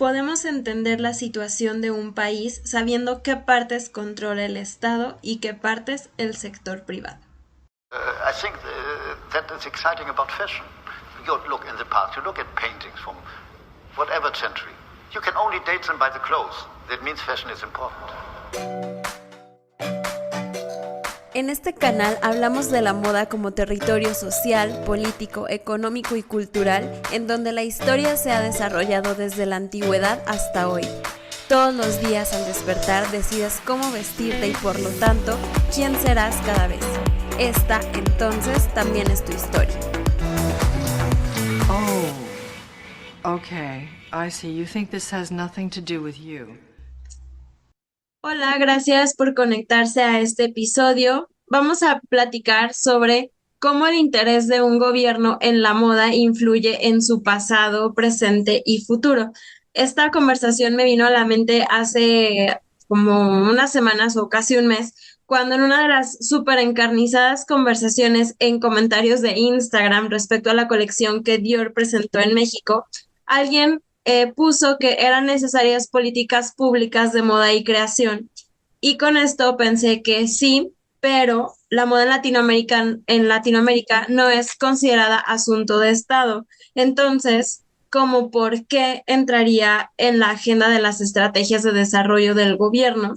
Podemos entender la situación de un país sabiendo qué partes controla el Estado y qué partes el sector privado. I think that is exciting about fashion. You look in the past, you look at paintings from whatever century. You can only date them by the clothes. That means fashion is important. En este canal hablamos de la moda como territorio social, político, económico y cultural, en donde la historia se ha desarrollado desde la antigüedad hasta hoy. Todos los días al despertar decides cómo vestirte y por lo tanto, quién serás cada vez. Esta, entonces, también es tu historia. Oh, okay. I see. You think this has nothing to do with you. Hola, gracias por conectarse a este episodio. Vamos a platicar sobre cómo el interés de un gobierno en la moda influye en su pasado, presente y futuro. Esta conversación me vino a la mente hace como unas semanas o casi un mes, cuando en una de las súper encarnizadas conversaciones en comentarios de Instagram respecto a la colección que Dior presentó en México, alguien puso que eran necesarias políticas públicas de moda y creación. Y con esto pensé que sí, pero la moda en Latinoamérica no es considerada asunto de Estado. Entonces, ¿cómo por qué entraría en la agenda de las estrategias de desarrollo del gobierno?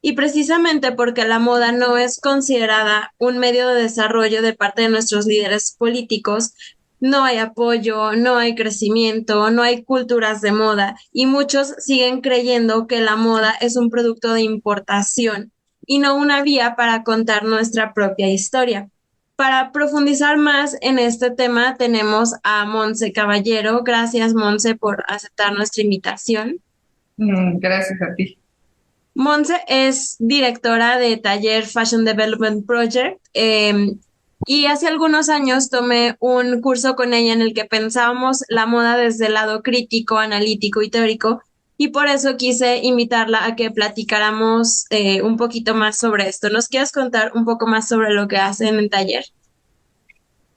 Y precisamente porque la moda no es considerada un medio de desarrollo de parte de nuestros líderes políticos, no hay apoyo, no hay crecimiento, no hay culturas de moda y muchos siguen creyendo que la moda es un producto de importación y no una vía para contar nuestra propia historia. Para profundizar más en este tema tenemos a Monse Caballero. Gracias, Monse, por aceptar nuestra invitación. Gracias a ti. Monse es directora de Taller Fashion Development Project, y hace algunos años tomé un curso con ella en el que pensábamos la moda desde el lado crítico, analítico y teórico, y por eso quise invitarla a que platicáramos un poquito más sobre esto. ¿Nos quieres contar un poco más sobre lo que hacen en el taller?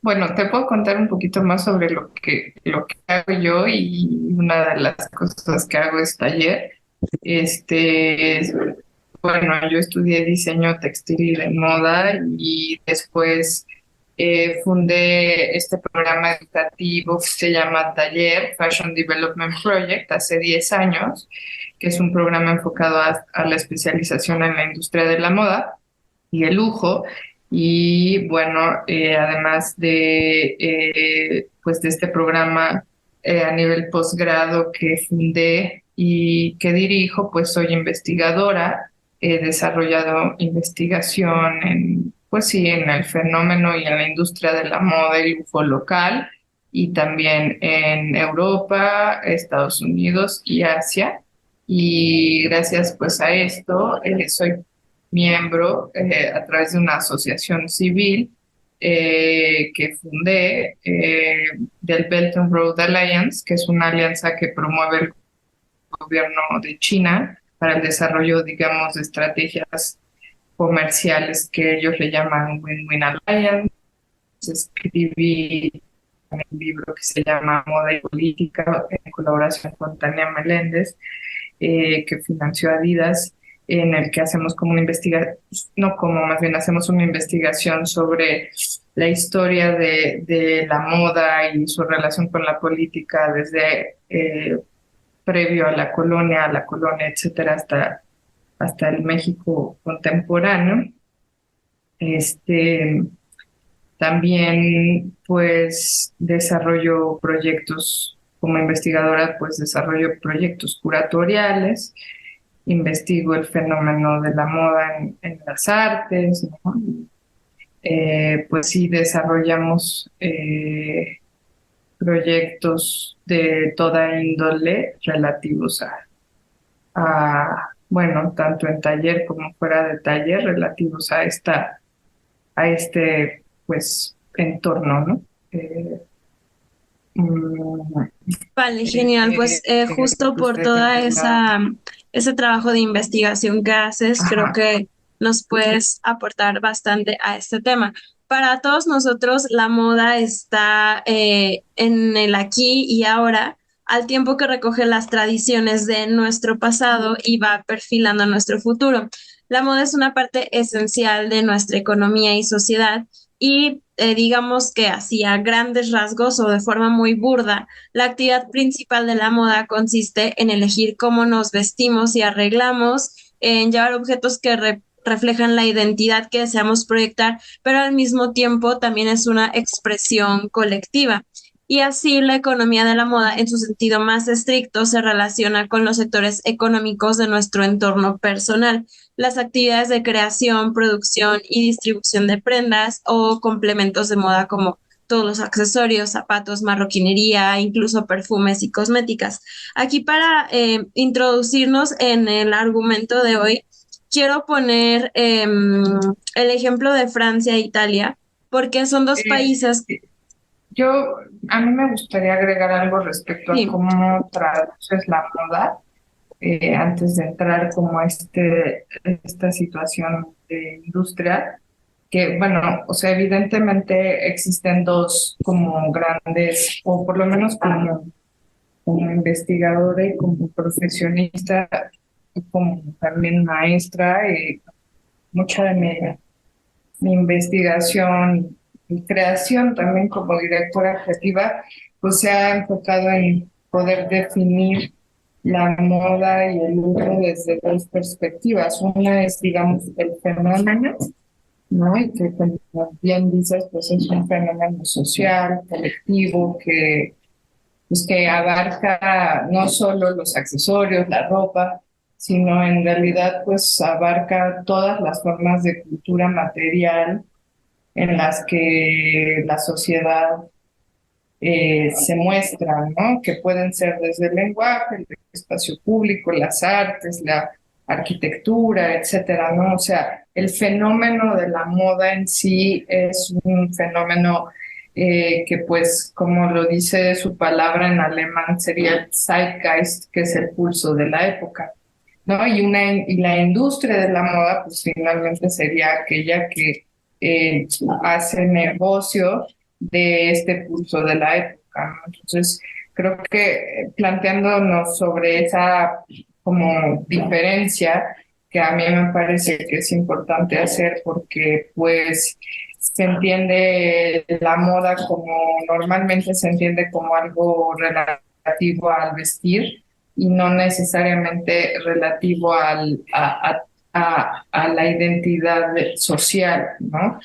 Bueno, te puedo contar un poquito más sobre lo que hago yo y una de las cosas que hago es taller. Es- bueno, yo estudié diseño textil y de moda y después fundé este programa educativo que se llama Taller Fashion Development Project hace 10 años, que es un programa enfocado a la especialización en la industria de la moda y el lujo. Y bueno, además pues de este programa a nivel posgrado que fundé y que dirijo, pues soy investigadora. He desarrollado investigación pues sí, en el fenómeno y en la industria de la moda y lujo local, y también en Europa, Estados Unidos y Asia. Y gracias pues a esto, soy miembro a través de una asociación civil que fundé, del Belt and Road Alliance, que es una alianza que promueve el gobierno de China para el desarrollo, digamos, de estrategias comerciales que ellos le llaman Win-Win Alliance. Escribí un libro que se llama Moda y Política en colaboración con Tania Meléndez, que financió Adidas, en el que hacemos como una investigación, no como, más bien hacemos una investigación sobre la historia de la moda y su relación con la política desde previo a la colonia, etcétera, hasta el México contemporáneo. Este, También, pues, desarrollo proyectos como investigadora, pues desarrollo proyectos curatoriales, investigo el fenómeno de la moda en las artes, ¿no? Pues sí, desarrollamos proyectos de toda índole relativos bueno, tanto en taller como fuera de taller, relativos a este, pues, entorno, ¿no? Eh, mm, Vale, genial. Pues justo pues por toda ese trabajo de investigación que haces, creo ajá, que nos puedes aportar bastante a este tema. Para todos nosotros, la moda está en el aquí y ahora, al tiempo que recoge las tradiciones de nuestro pasado y va perfilando nuestro futuro. La moda es una parte esencial de nuestra economía y sociedad y digamos que así a grandes rasgos o de forma muy burda, la actividad principal de la moda consiste en elegir cómo nos vestimos y arreglamos, en llevar objetos que reflejan la identidad que deseamos proyectar, pero al mismo tiempo también es una expresión colectiva. Y así la economía de la moda, en su sentido más estricto, se relaciona con los sectores económicos de nuestro entorno personal, las actividades de creación, producción y distribución de prendas o complementos de moda como todos los accesorios, zapatos, marroquinería, incluso perfumes y cosméticas. Aquí para introducirnos en el argumento de hoy, quiero poner el ejemplo de Francia e Italia, porque son dos Eh, países. yo, a mí me gustaría agregar algo respecto a Sí, cómo traduces la moda, antes de entrar como a esta situación de industria, que bueno, o sea, evidentemente existen dos como grandes, o por lo menos como investigadora y como profesionista, y como también maestra, mucha de mi investigación y creación también como directora creativa, pues se ha enfocado en poder definir la moda y el lujo desde dos perspectivas. Una es, digamos, el fenómeno, ¿no? Y que, como bien dices, pues es un fenómeno social, colectivo, pues que abarca no solo los accesorios, la ropa, sino en realidad pues abarca todas las formas de cultura material en las que la sociedad se muestra, ¿no? Que pueden ser desde el lenguaje, el espacio público, las artes, la arquitectura, etcétera, ¿no? O sea, el fenómeno de la moda en sí es un fenómeno que, pues, como lo dice su palabra en alemán, sería el Zeitgeist, que es el pulso de la época, ¿no? Y la industria de la moda, pues finalmente sería aquella que hace negocio de este pulso de la época, ¿no? Entonces, creo que planteándonos sobre esa como diferencia, que a mí me parece que es importante hacer porque pues se entiende la moda como normalmente se entiende como algo relativo al vestir y no necesariamente relativo a la identidad social, ¿no?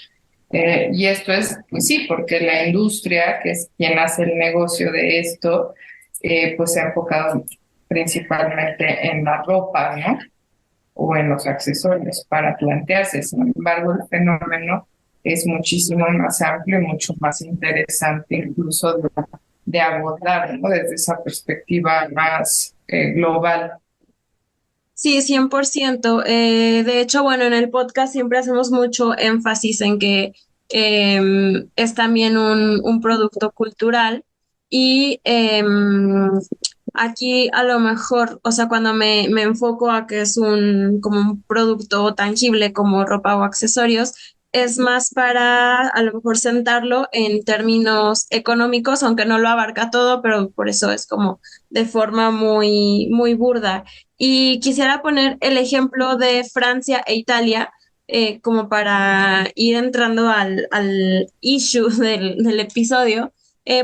Y esto es, pues sí, porque la industria, que es quien hace el negocio de esto, pues se ha enfocado principalmente en la ropa, ¿no? O en los accesorios para plantearse. Sin embargo, el fenómeno es muchísimo más amplio y mucho más interesante incluso de abordar, ¿no? Desde esa perspectiva más global. sí, 100%. De hecho, bueno, en el podcast siempre hacemos mucho énfasis en que es también un producto cultural y aquí a lo mejor, o sea, cuando me enfoco a que es como un producto tangible como ropa o accesorios, es más para a lo mejor sentarlo en términos económicos, aunque no lo abarca todo, pero por eso es como de forma muy, muy burda. Y quisiera poner el ejemplo de Francia e Italia, como para ir entrando al issue del episodio,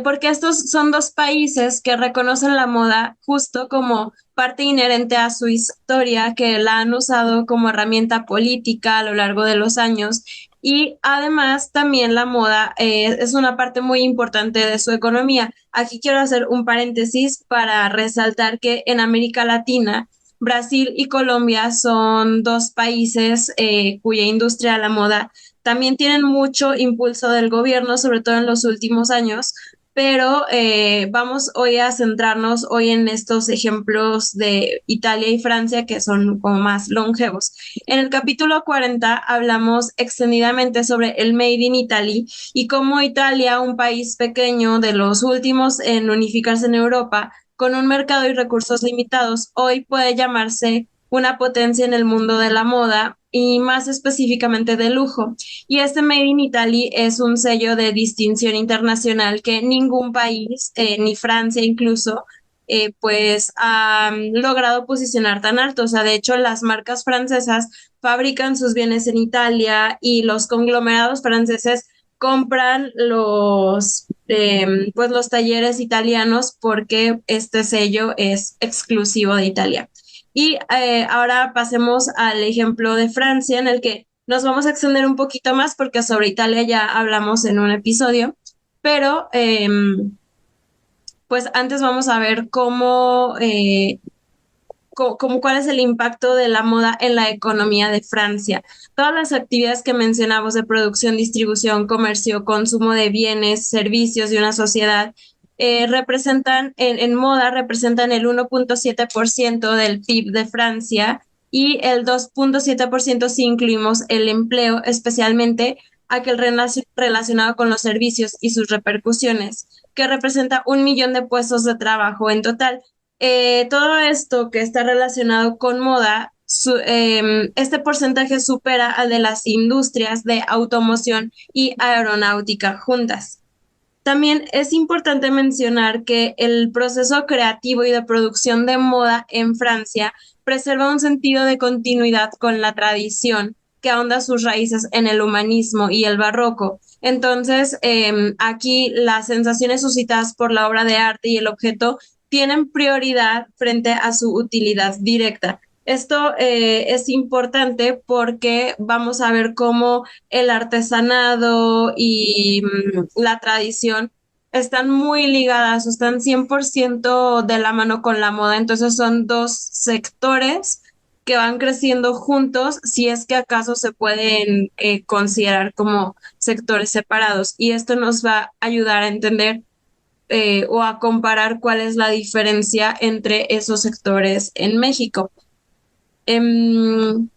porque estos son dos países que reconocen la moda justo como parte inherente a su historia, que la han usado como herramienta política a lo largo de los años. Y además también la moda es una parte muy importante de su economía. Aquí quiero hacer un paréntesis para resaltar que en América Latina, Brasil y Colombia son dos países cuya industria de la moda también tienen mucho impulso del gobierno, sobre todo en los últimos años, pero vamos hoy a centrarnos hoy en estos ejemplos de Italia y Francia que son como más longevos. En el capítulo 40 hablamos extendidamente sobre el Made in Italy y cómo Italia, un país pequeño de los últimos en unificarse en Europa, con un mercado y recursos limitados, hoy puede llamarse una potencia en el mundo de la moda y más específicamente de lujo. Y este Made in Italy es un sello de distinción internacional que ningún país, ni Francia incluso, pues han logrado posicionar tan alto. O sea, de hecho, las marcas francesas fabrican sus bienes en Italia y los conglomerados franceses compran pues los talleres italianos porque este sello es exclusivo de Italia. Y ahora pasemos al ejemplo de Francia, en el que nos vamos a extender un poquito más porque sobre Italia ya hablamos en un episodio, pero pues antes vamos a ver cuál es el impacto de la moda en la economía de Francia. Todas las actividades que mencionamos de producción, distribución, comercio, consumo de bienes, servicios de una sociedad, en moda representan el 1.7% del PIB de Francia y el 2.7% si incluimos el empleo, especialmente aquel relacionado con los servicios y sus repercusiones, que representa 1 millón de puestos de trabajo en total. Todo esto que está relacionado con moda, este porcentaje supera al de las industrias de automoción y aeronáutica juntas. También es importante mencionar que el proceso creativo y de producción de moda en Francia preserva un sentido de continuidad con la tradición que ahonda sus raíces en el humanismo y el barroco. Entonces, aquí las sensaciones suscitadas por la obra de arte y el objeto tienen prioridad frente a su utilidad directa. Esto es importante porque vamos a ver cómo el artesanado y la tradición están muy ligadas, están 100% de la mano con la moda, entonces son dos sectores que van creciendo juntos, si es que acaso se pueden considerar como sectores separados. Y esto nos va a ayudar a entender o a comparar cuál es la diferencia entre esos sectores en México. Em,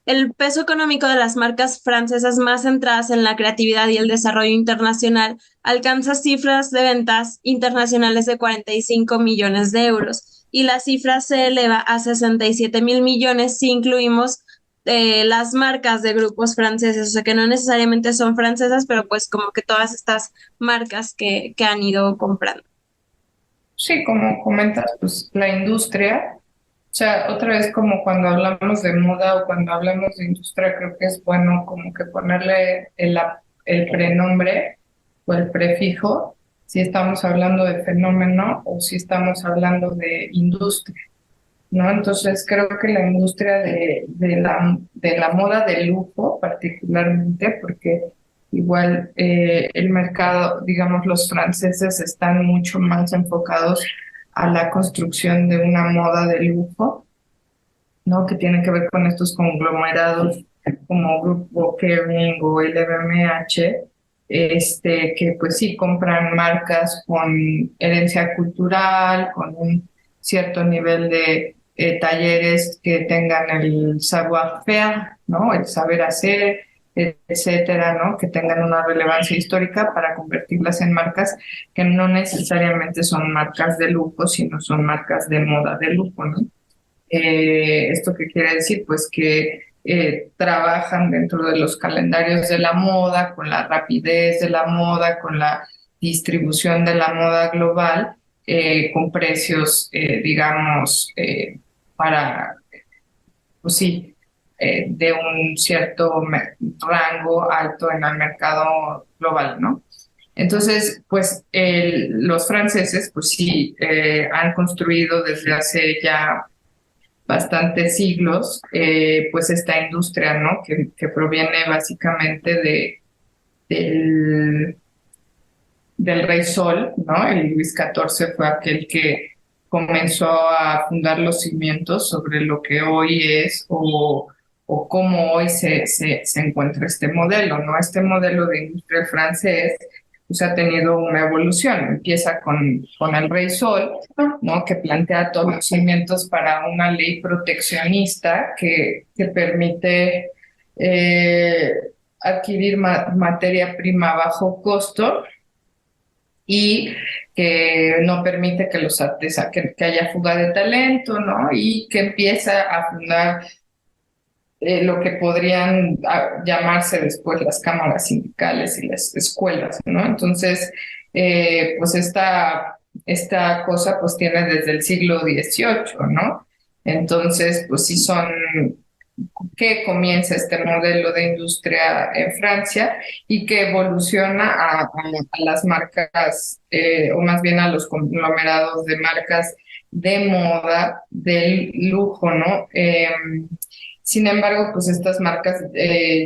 el peso económico de las marcas francesas más centradas en la creatividad y el desarrollo internacional alcanza cifras de ventas internacionales de 45 millones de euros y la cifra se eleva a 67.000 millones si incluimos las marcas de grupos franceses, o sea que no necesariamente son francesas, pero pues como que todas estas marcas que han ido comprando. Sí, como comentas, pues la industria, o sea, otra vez como cuando hablamos de moda o cuando hablamos de industria, creo que es bueno como que ponerle el prenombre o el prefijo, si estamos hablando de fenómeno o si estamos hablando de industria, ¿no? Entonces creo que la industria de la moda de lujo particularmente, porque igual el mercado, digamos, los franceses están mucho más enfocados a la construcción de una moda de lujo, ¿no? Que tiene que ver con estos conglomerados como Grupo Kering o LVMH, que pues sí compran marcas con herencia cultural, con un cierto nivel de talleres que tengan el savoir-faire, ¿no? El saber hacer, etcétera, ¿no? Que tengan una relevancia histórica para convertirlas en marcas que no necesariamente son marcas de lujo, sino son marcas de moda de lujo, ¿no? ¿Esto qué quiere decir? Pues que trabajan dentro de los calendarios de la moda, con la rapidez de la moda, con la distribución de la moda global, con precios, digamos, para, pues sí, de un cierto rango alto en el mercado global, ¿no? Entonces, pues los franceses, pues sí, han construido desde hace ya bastantes siglos, pues esta industria, ¿no? Que proviene básicamente del, del Rey Sol, ¿no? El Luis XIV fue aquel que comenzó a fundar los cimientos sobre lo que hoy es o cómo hoy se encuentra este modelo, ¿no? Este modelo de industria francés pues ha tenido una evolución. Empieza con el Rey Sol, ¿no? Que plantea todos los cimientos para una ley proteccionista que permite adquirir materia prima a bajo costo y que no permite que los que haya fuga de talento, ¿no? Y que empieza a fundar lo que podrían llamarse después las cámaras sindicales y las escuelas, ¿no? Entonces, pues esta esta cosa pues tiene desde el siglo XVIII, ¿no? Entonces, pues sí son que comienza este modelo de industria en Francia y que evoluciona a las marcas, o más bien a los conglomerados de marcas de moda, del lujo, ¿no? Sin embargo, pues estas marcas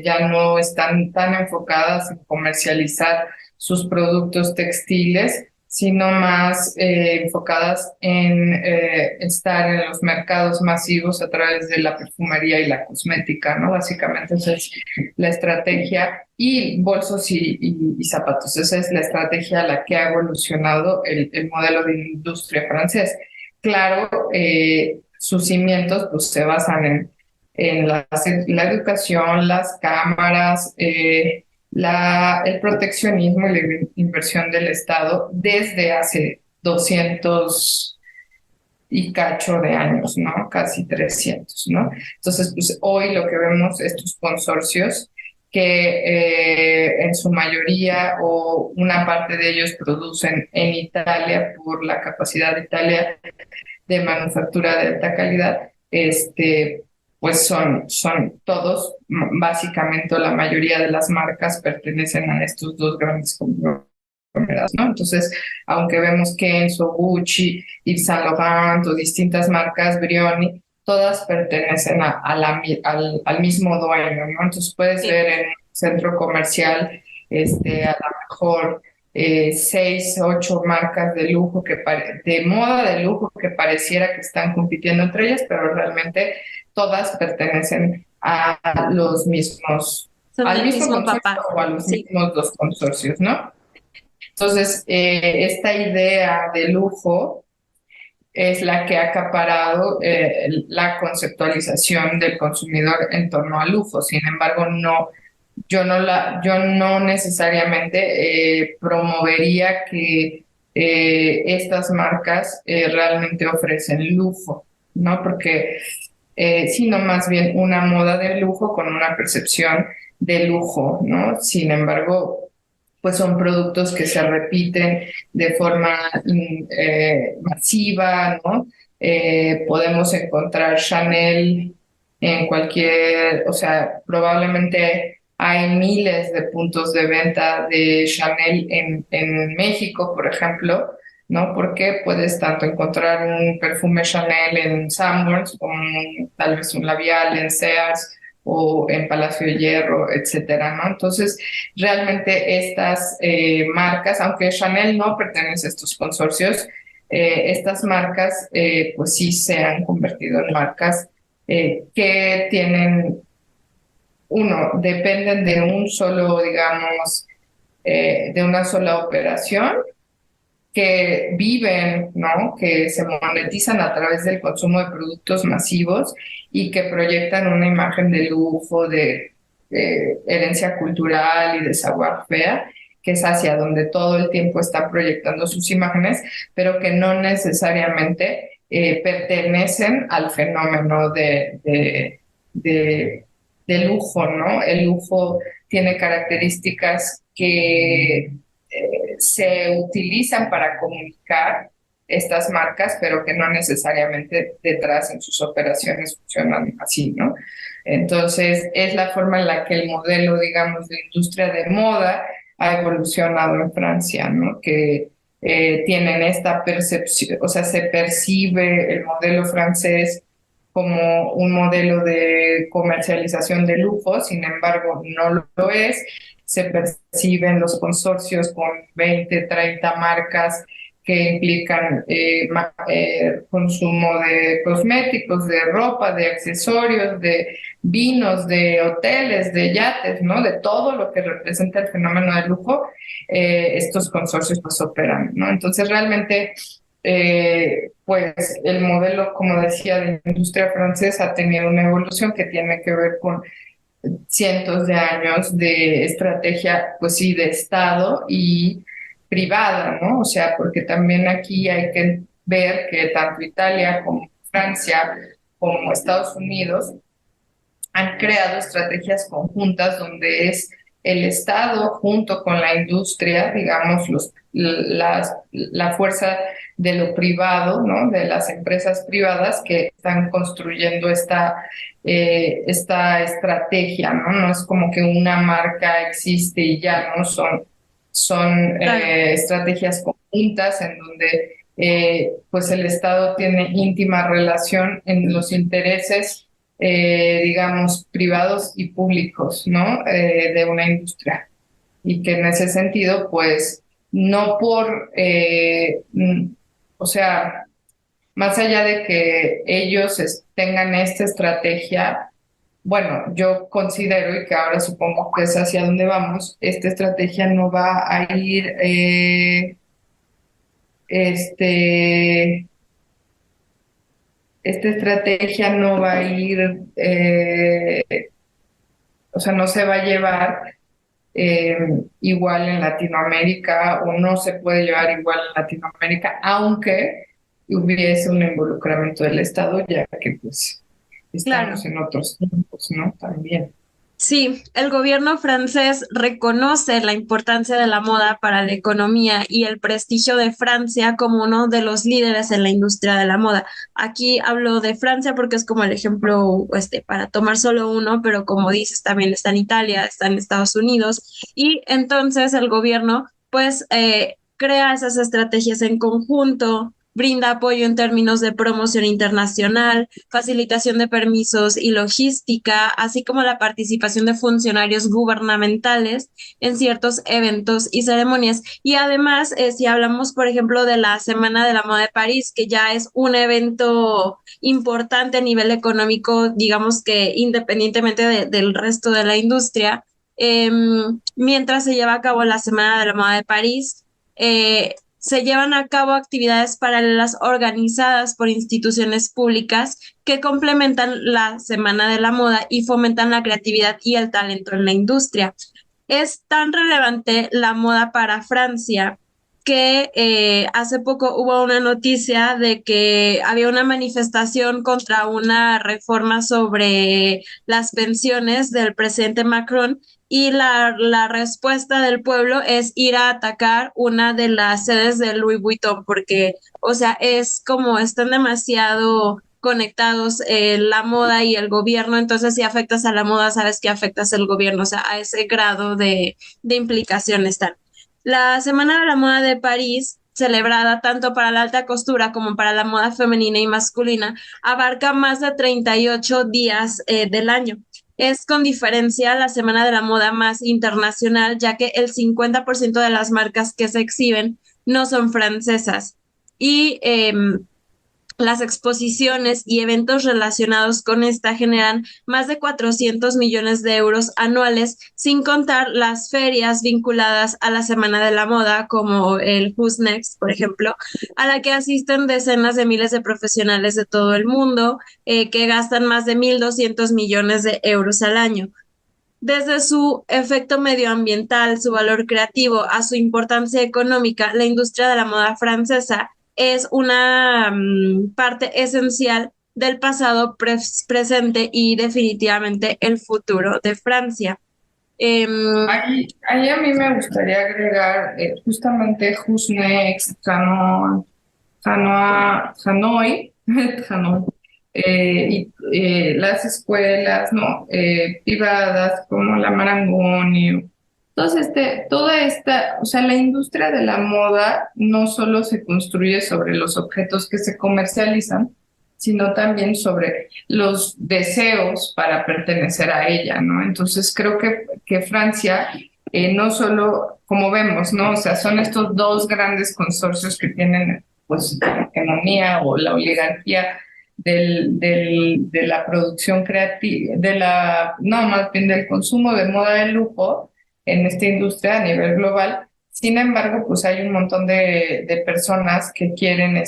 ya no están tan enfocadas en comercializar sus productos textiles, sino más enfocadas en estar en los mercados masivos a través de la perfumería y la cosmética, ¿no? Básicamente esa es la estrategia, y bolsos y zapatos. Esa es la estrategia a la que ha evolucionado el modelo de industria francés. Claro, sus cimientos pues, se basan la educación, las cámaras, el proteccionismo y la inversión del Estado desde hace 200 y cacho de años, ¿no? Casi 300, ¿no? Entonces, pues hoy lo que vemos, estos consorcios que en su mayoría o una parte de ellos producen en Italia por la capacidad de Italia de manufactura de alta calidad, pues son todos, básicamente la mayoría de las marcas pertenecen a estos dos grandes conglomerados, ¿no? Entonces, aunque vemos Kenzo, Gucci, Yves Saint Laurent o distintas marcas, Brioni, todas pertenecen al mismo dueño, ¿no? Entonces puedes ver en un centro comercial a lo mejor 6, 8 marcas de lujo de moda de lujo que pareciera que están compitiendo entre ellas, pero realmente todas pertenecen a los mismos, Son al del mismo mismo consorcio papá. o a los Sí. mismos dos consorcios, ¿no? Entonces, esta idea de lujo es la que ha acaparado la conceptualización del consumidor en torno al lujo. Sin embargo, yo no necesariamente promovería que estas marcas realmente ofrecen lujo, ¿no? Porque sino más bien una moda de lujo con una percepción de lujo, ¿no? Sin embargo, pues son productos que se repiten de forma masiva, ¿no? Podemos encontrar Chanel en cualquier, o sea, probablemente hay miles de puntos de venta de Chanel en México, por ejemplo, ¿no? Porque puedes tanto encontrar un perfume Chanel en Sanborns como tal vez un labial en Sears o en Palacio de Hierro, etcétera, ¿no? Entonces, realmente estas marcas, aunque Chanel no pertenece a estos consorcios, estas marcas pues sí se han convertido en marcas que tienen, dependen de un solo, digamos, de una sola operación, que viven, ¿no? Que se monetizan a través del consumo de productos masivos y que proyectan una imagen de lujo, de herencia cultural y de savoir-faire, que es hacia donde todo el tiempo está proyectando sus imágenes, pero que no necesariamente pertenecen al fenómeno de lujo, ¿no? El lujo tiene características que se utilizan para comunicar estas marcas, pero que no necesariamente detrás en sus operaciones funcionan así, ¿no? Entonces, es la forma en la que el modelo, digamos, de industria de moda ha evolucionado en Francia, ¿no? Que tienen esta percepción, o sea, se percibe el modelo francés como un modelo de comercialización de lujo, sin embargo, no lo es. Se perciben los consorcios con 20, 30 marcas que implican consumo de cosméticos, de ropa, de accesorios, de vinos, de hoteles, de yates, ¿no? De todo lo que representa el fenómeno del lujo, estos consorcios pues operan, ¿no? Entonces realmente pues el modelo, como decía, de industria francesa ha tenido una evolución que tiene que ver con cientos de años de estrategia, pues sí, de Estado y privada, ¿no? O sea, porque también aquí hay que ver que tanto Italia como Francia como Estados Unidos han creado estrategias conjuntas donde es el Estado junto con la industria, digamos, la fuerza de lo privado, ¿no? De las empresas privadas que están construyendo esta estrategia, ¿no? No es como que una marca existe y ya, ¿no? Son Claro. estrategias conjuntas en donde pues el Estado tiene íntima relación en los intereses, digamos, privados y públicos, ¿no? De una industria. Y que en ese sentido, pues, no o sea, más allá de que ellos tengan esta estrategia, bueno, yo considero, y que ahora supongo que es hacia donde vamos, esta estrategia no va a ir, este, esta estrategia no va a ir, o sea, no se va a llevar eh, igual en Latinoamérica o no se puede llevar igual en Latinoamérica, aunque hubiese un involucramiento del Estado, ya que pues Claro. estamos en otros tiempos, ¿no? También. Sí, el gobierno francés reconoce la importancia de la moda para la economía y el prestigio de Francia como uno de los líderes en la industria de la moda. Aquí hablo de Francia porque es como el ejemplo, para tomar solo uno, pero como dices, también está en Italia, está en Estados Unidos, y entonces el gobierno, pues, crea esas estrategias en conjunto, brinda apoyo en términos de promoción internacional, facilitación de permisos y logística, así como la participación de funcionarios gubernamentales en ciertos eventos y ceremonias. Y además, si hablamos, por ejemplo, de la Semana de la Moda de París, que ya es un evento importante a nivel económico, digamos que independientemente del resto de la industria, mientras se lleva a cabo la Semana de la Moda de París, se llevan a cabo actividades paralelas organizadas por instituciones públicas que complementan la Semana de la Moda y fomentan la creatividad y el talento en la industria. Es tan relevante la moda para Francia que hace poco hubo una noticia de que había una manifestación contra una reforma sobre las pensiones del presidente Macron, y la respuesta del pueblo es ir a atacar una de las sedes de Louis Vuitton porque, o sea, es como están demasiado conectados la moda y el gobierno, entonces si afectas a la moda, sabes que afectas al gobierno, o sea, a ese grado de implicación están. La Semana de la Moda de París, celebrada tanto para la alta costura como para la moda femenina y masculina, abarca más de 38 días del año. Es con diferencia la Semana de la Moda más internacional, ya que el 50% de las marcas que se exhiben no son francesas. Y las exposiciones y eventos relacionados con esta generan más de 400 millones de euros anuales, sin contar las ferias vinculadas a la Semana de la Moda, como el Who's Next, por ejemplo, a la que asisten decenas de miles de profesionales de todo el mundo, que gastan más de 1.200 millones de euros al año. Desde su efecto medioambiental, su valor creativo, a su importancia económica, la industria de la moda francesa es una parte esencial del pasado, presente y definitivamente el futuro de Francia. Em, Ahí a mí me gustaría agregar justamente Who's Next, Hanoi, Hanoi, y las escuelas, ¿no? Privadas como la Marangoni. Entonces, toda esta, o sea, la industria de la moda no solo se construye sobre los objetos que se comercializan, sino también sobre los deseos para pertenecer a ella, ¿no? Entonces, creo que Francia, no solo, como vemos, ¿no? O sea, son estos dos grandes consorcios que tienen, pues, la hegemonía o la oligarquía de la producción creativa, no, más bien del consumo de moda de lujo en esta industria a nivel global. Sin embargo, pues hay un montón de personas que quieren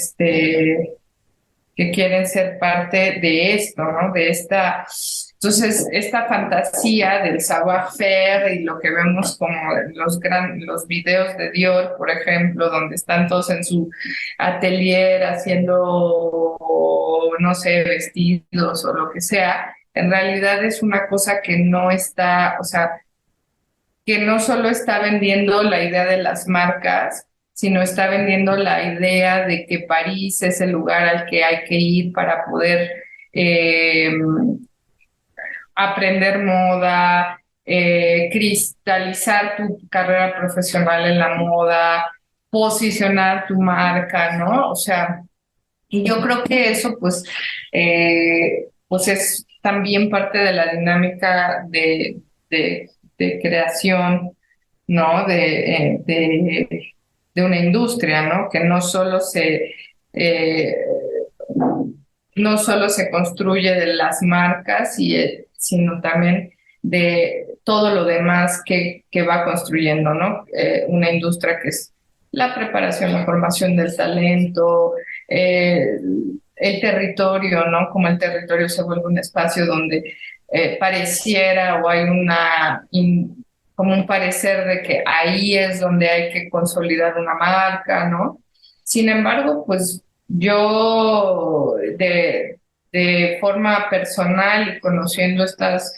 ser parte de esto, ¿no? Entonces, esta fantasía del savoir-faire y lo que vemos como los videos de Dior, por ejemplo, donde están todos en su atelier haciendo, no sé, vestidos o lo que sea, en realidad es una cosa que no está, o sea, que no solo está vendiendo la idea de las marcas, sino está vendiendo la idea de que París es el lugar al que hay que ir para poder eh, aprender moda, cristalizar tu carrera profesional en la moda, posicionar tu marca, ¿no? O sea, y yo creo que eso, pues es también parte de la dinámica de creación, ¿no? De una industria, ¿no? Que eh, no solo se construye de las marcas, sino también de todo lo demás que va construyendo, ¿no? Una industria que es la preparación, la formación del talento, eh, el territorio, ¿no? Como el territorio se vuelve un espacio donde pareciera o hay como un parecer de que ahí es donde hay que consolidar una marca, ¿no? Sin embargo, pues yo de forma personal y conociendo estas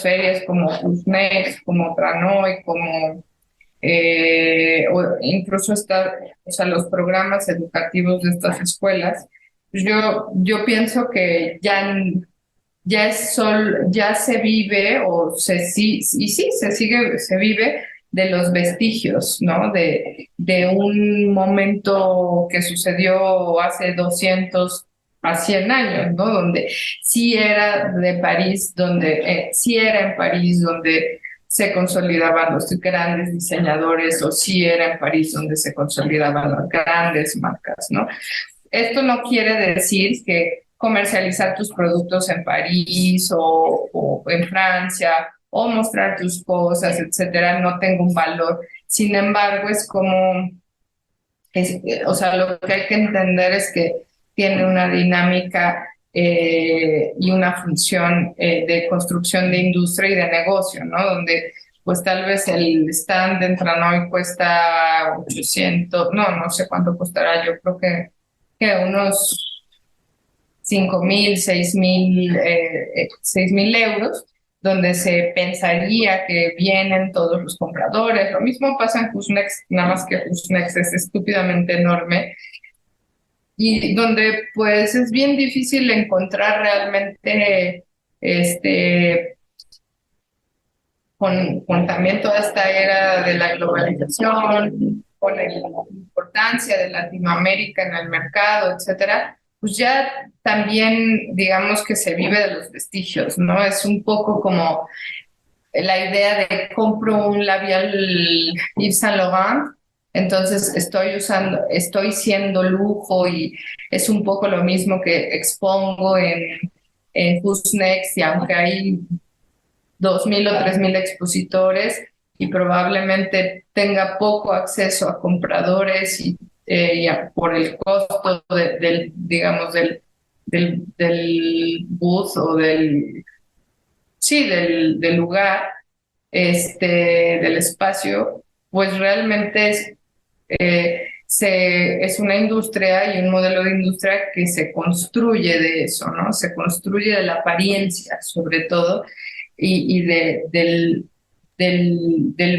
ferias como Fusnex, como Tranoy, como o incluso o sea, los programas educativos de estas escuelas, pues yo pienso que ya se vive y sí, se vive de los vestigios, ¿no? De un momento que sucedió hace 200 a 100 años, ¿no? Donde sí era de París, sí era en París donde se consolidaban los grandes diseñadores, o sí era en París donde se consolidaban las grandes marcas, ¿no? Esto no quiere decir que comercializar tus productos en París o en Francia o mostrar tus cosas, etcétera, no tenga un valor. Sin embargo, o sea, lo que hay que entender es que tiene una dinámica y una función de construcción de industria y de negocio, ¿no? Donde pues tal vez el stand de Entranoy cuesta 800, no sé cuánto costará, yo creo que unos 5.000, 6.000 euros, donde se pensaría que vienen todos los compradores. Lo mismo pasa en Fusnex, nada más que Fusnex es estúpidamente enorme y donde pues es bien difícil encontrar realmente este con también toda esta era de la globalización, con la importancia de Latinoamérica en el mercado, etcétera, pues ya también digamos que se vive de los vestigios, ¿no? Es un poco como la idea de compro un labial Yves Saint Laurent, entonces estoy siendo lujo y es un poco lo mismo que expongo en Who's Next, y aunque hay 2.000 o 3.000 expositores y probablemente tenga poco acceso a compradores por el costo digamos, del booth o sí, del lugar, del espacio, pues realmente es una industria y un modelo de industria que se construye de eso, ¿no? Se construye de la apariencia, sobre todo, y del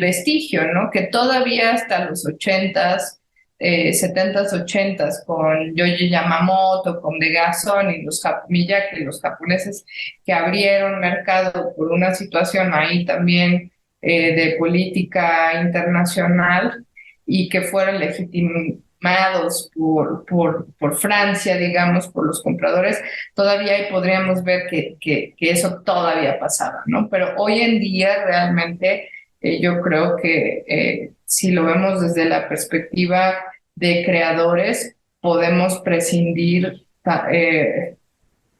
vestigio, ¿no? Que todavía hasta los 80s, 70s, 80s, con Yohji Yamamoto, con Degason y Miyake, los japoneses que abrieron mercado por una situación ahí también de política internacional y que fueron legitimados por Francia, digamos, por los compradores, todavía ahí podríamos ver que eso todavía pasaba, ¿no? Pero hoy en día realmente yo creo que si lo vemos desde la perspectiva de creadores, podemos prescindir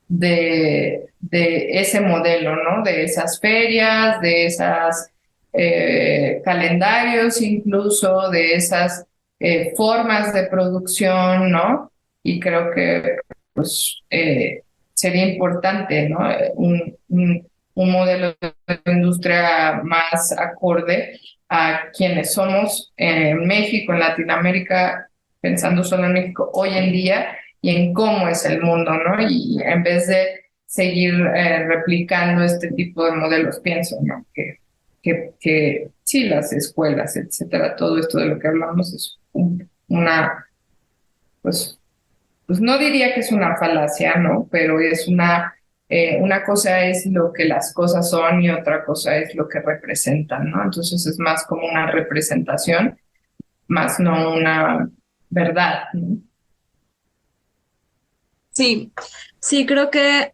de ese modelo, ¿no? De esas ferias, de esas calendarios, incluso de esas formas de producción, ¿no? Y creo que pues sería importante, ¿no? Un modelo de industria más acorde a quienes somos en México, en Latinoamérica, pensando solo en México hoy en día y en cómo es el mundo, ¿no? Y en vez de seguir replicando este tipo de modelos, pienso, ¿no? que sí, las escuelas, etcétera, todo esto de lo que hablamos es una, pues, pues no diría que es una falacia, ¿no? Pero es una cosa es lo que las cosas son y otra cosa es lo que representan, ¿no? Entonces es más como una representación, más no una verdad, ¿no? Sí, sí, creo que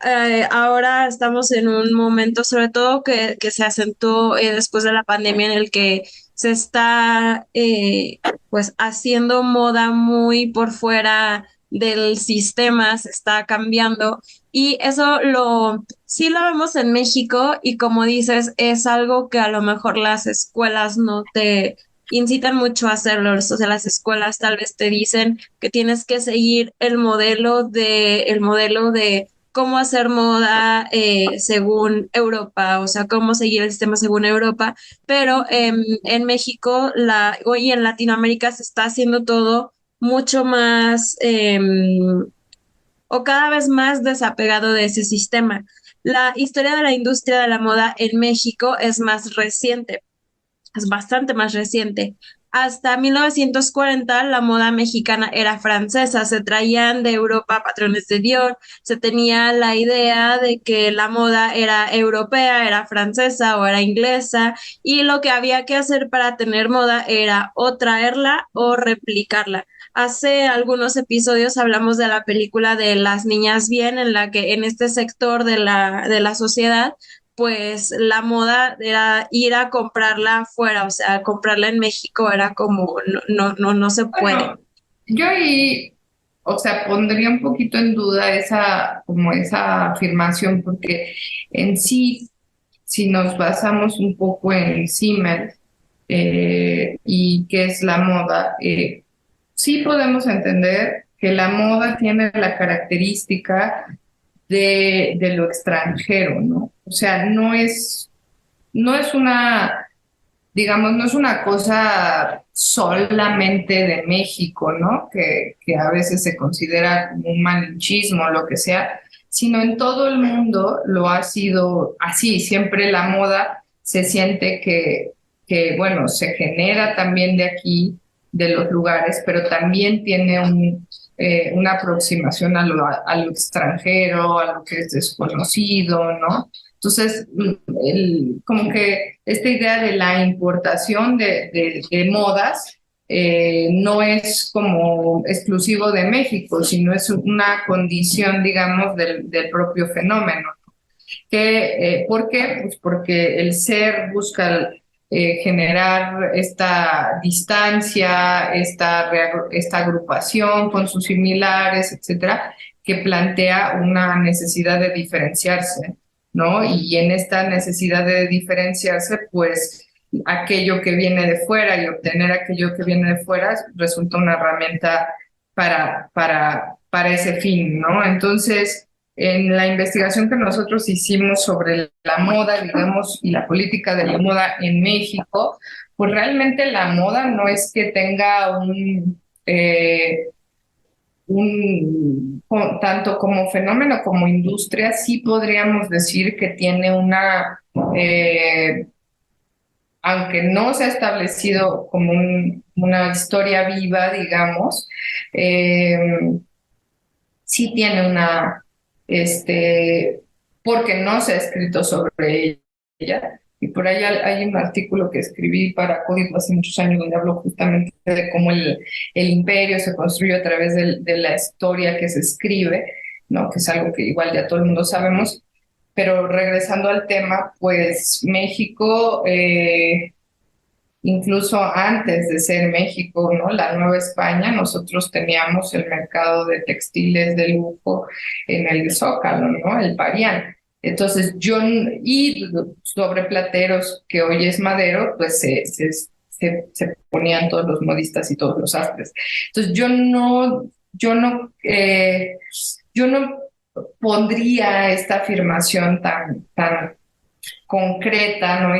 ahora estamos en un momento, sobre todo que se acentuó después de la pandemia, en el que se está pues haciendo moda muy por fuera del sistema, se está cambiando y eso sí lo vemos en México y como dices, es algo que a lo mejor las escuelas no te incitan mucho a hacerlo. O sea, las escuelas tal vez te dicen que tienes que seguir el modelo de cómo hacer moda según Europa, o sea, cómo seguir el sistema según Europa, pero en México hoy en Latinoamérica se está haciendo todo mucho más o cada vez más desapegado de ese sistema. La historia de la industria de la moda en México es más reciente, es bastante más reciente. Hasta 1940 la moda mexicana era francesa, se traían de Europa patrones de Dior, se tenía la idea de que la moda era europea, era francesa o era inglesa y lo que había que hacer para tener moda era o traerla o replicarla. Hace algunos episodios hablamos de la película de Las Niñas Bien, en la que en este sector de la sociedad pues la moda era ir a comprarla afuera, o sea, comprarla en México era como, no se puede. Bueno, yo ahí, o sea, pondría un poquito en duda como esa afirmación, porque en sí, si nos basamos un poco en Simmel y qué es la moda, sí podemos entender que la moda tiene la característica de lo extranjero, ¿no? O sea, no es una, digamos, no es una cosa solamente de México, ¿no? Que a veces se considera como un malinchismo o lo que sea, sino en todo el mundo lo ha sido así. Siempre la moda se siente bueno, se genera también de aquí, de los lugares, pero también tiene una aproximación a lo extranjero, a lo que es desconocido, ¿no? Entonces, como que esta idea de la importación de modas no es como exclusivo de México, sino es una condición, digamos, del propio fenómeno. ¿Por qué? Pues porque el ser busca generar esta distancia, esta agrupación con sus similares, etcétera, que plantea una necesidad de diferenciarse, ¿no? Y en esta necesidad de diferenciarse, pues aquello que viene de fuera y obtener aquello que viene de fuera resulta una herramienta para ese fin, ¿no? Entonces, en la investigación que nosotros hicimos sobre la moda, digamos, y la política de la moda en México, pues realmente la moda no es que tenga tanto como fenómeno como industria, sí podríamos decir que tiene eh, aunque no se ha establecido como una historia viva, digamos, eh, sí tiene este, porque no se ha escrito sobre ella. Y por ahí hay un artículo que escribí para Código hace muchos años donde hablo justamente de cómo el imperio se construyó a través de la historia que se escribe, ¿no? Que es algo que igual ya todo el mundo sabemos. Pero regresando al tema, pues México incluso antes de ser México, ¿no? La Nueva España, nosotros teníamos el mercado de textiles de lujo en el Zócalo, ¿no? El Parián. Entonces, y sobre Plateros, que hoy es Madero, pues se ponían todos los modistas y todos los sastres. Entonces, yo no pondría esta afirmación tan concreta, ¿no?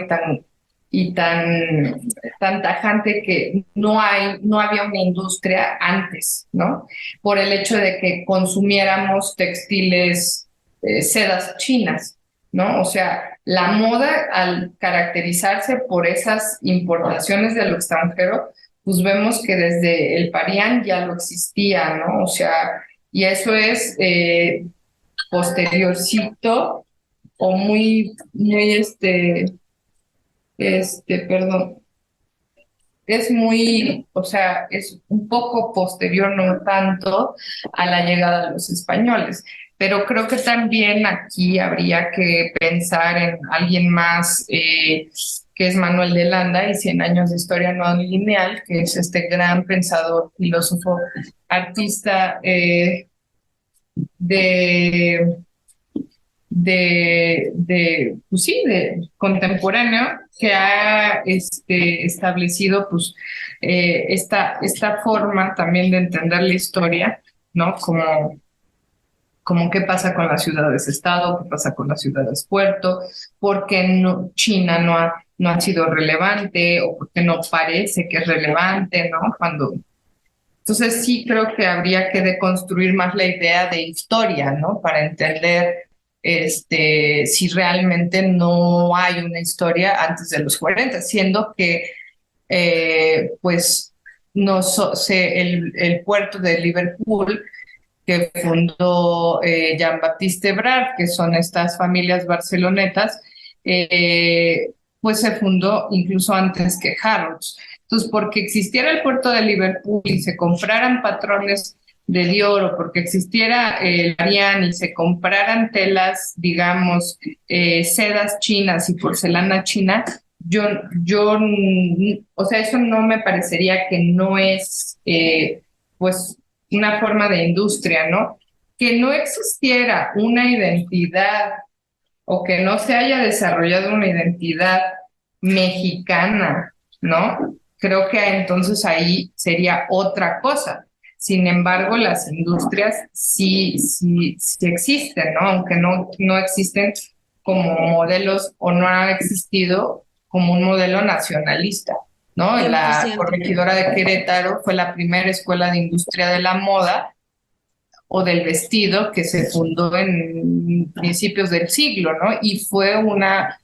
Y tan tajante que no había una industria antes, ¿no? Por el hecho de que consumiéramos textiles, sedas chinas, ¿no? O sea, la moda al caracterizarse por esas importaciones de lo extranjero, pues vemos que desde el Parián ya lo existía, ¿no? O sea, y eso es posteriorcito o muy perdón, es muy, o sea, es un poco posterior, no tanto, a la llegada de los españoles. Pero creo que también aquí habría que pensar en alguien más, que es Manuel de Landa y Cien años de historia no lineal, que es este gran pensador, filósofo, artista de pues sí, de contemporáneo que ha establecido pues esta forma también de entender la historia, ¿no? Como qué pasa con las ciudades-estado, qué pasa con las ciudades-puerto, por qué no, China no ha sido relevante o por qué no parece que es relevante, ¿no? Entonces sí creo que habría que deconstruir más la idea de historia, ¿no? Para entender si realmente no hay una historia antes de los 40, siendo que pues no el puerto de Liverpool que fundó Jean-Baptiste Ebrard, que son estas familias barcelonetas, pues se fundó incluso antes que Harrods. Entonces, porque existiera el puerto de Liverpool y se compraran patrones de Dior o porque existiera el Arián y se compraran telas, digamos, sedas chinas y porcelana china, o sea, eso no me parecería que no es, pues, una forma de industria, ¿no? Que no existiera una identidad o que no se haya desarrollado una identidad mexicana, ¿no? Creo que entonces ahí sería otra cosa. Sin embargo, las industrias sí existen, ¿no? Aunque no existen como modelos o no ha existido como un modelo nacionalista, ¿no? cien por La ciento. corregidora de Querétaro fue la primera escuela de industria de la moda o del vestido que se fundó en principios del siglo, ¿no? Y fue una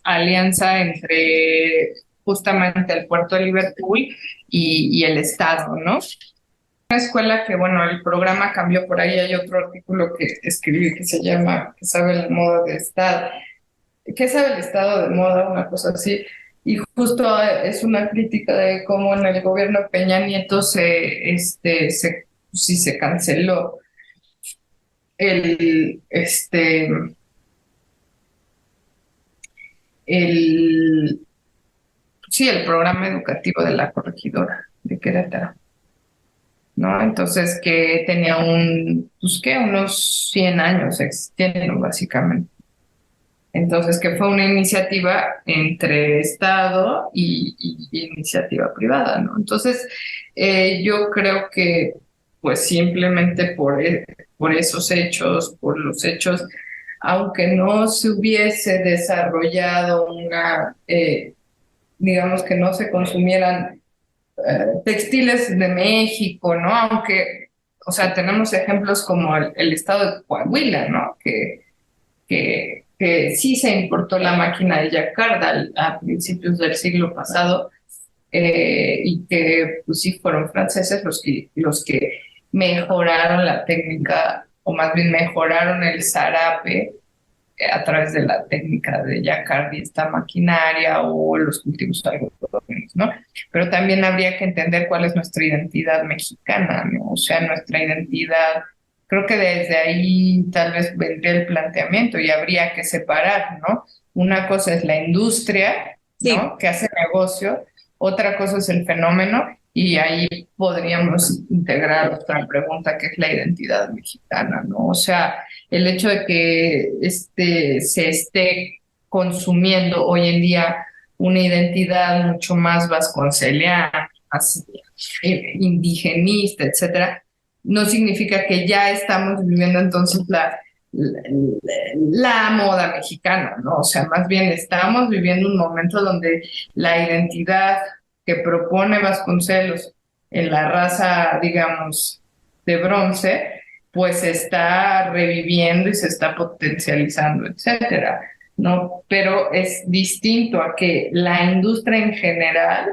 alianza entre justamente el puerto de Liverpool y el Estado, ¿no? Una escuela que, bueno, el programa cambió por ahí, hay otro artículo que escribí que se llama ¿Qué sabe la moda de Estado? ¿Qué sabe el estado de moda? Una cosa así. Y justo es una crítica de cómo en el gobierno de Peña Nieto sí se canceló el, este, el, sí, el programa educativo de la corregidora de Querétaro, ¿no? Entonces que tenía pues que unos 100 años existiendo, básicamente. Entonces, que fue una iniciativa entre Estado y iniciativa privada, ¿no? Entonces, yo creo que, pues simplemente por esos hechos, por los hechos, aunque no se hubiese desarrollado digamos que no se consumieran textiles de México, ¿no? Aunque, o sea, tenemos ejemplos como el estado de Coahuila, ¿no? Que sí se importó la máquina de Jacquard a principios del siglo pasado y que pues sí fueron franceses los que mejoraron la técnica o más bien mejoraron el zarape a través de la técnica de Jacquard y esta maquinaria o los cultivos agrotóxicos, ¿no? Pero también habría que entender cuál es nuestra identidad mexicana, ¿no? O sea, nuestra identidad. Creo que desde ahí tal vez vendría el planteamiento y habría que separar, ¿no? Una cosa es la industria, Sí, ¿no? Que hace negocio, otra cosa es el fenómeno y ahí podríamos integrar otra pregunta que es la identidad mexicana, ¿no? O sea, el hecho de que se esté consumiendo hoy en día una identidad mucho más vasconceliana, más indigenista, etcétera, no significa que ya estamos viviendo entonces la, la moda mexicana, ¿no? O sea, más bien estamos viviendo un momento donde la identidad que propone Vasconcelos en la raza, digamos, de bronce, pues se está reviviendo y se está potencializando, etcétera, ¿no? Pero es distinto a que la industria en general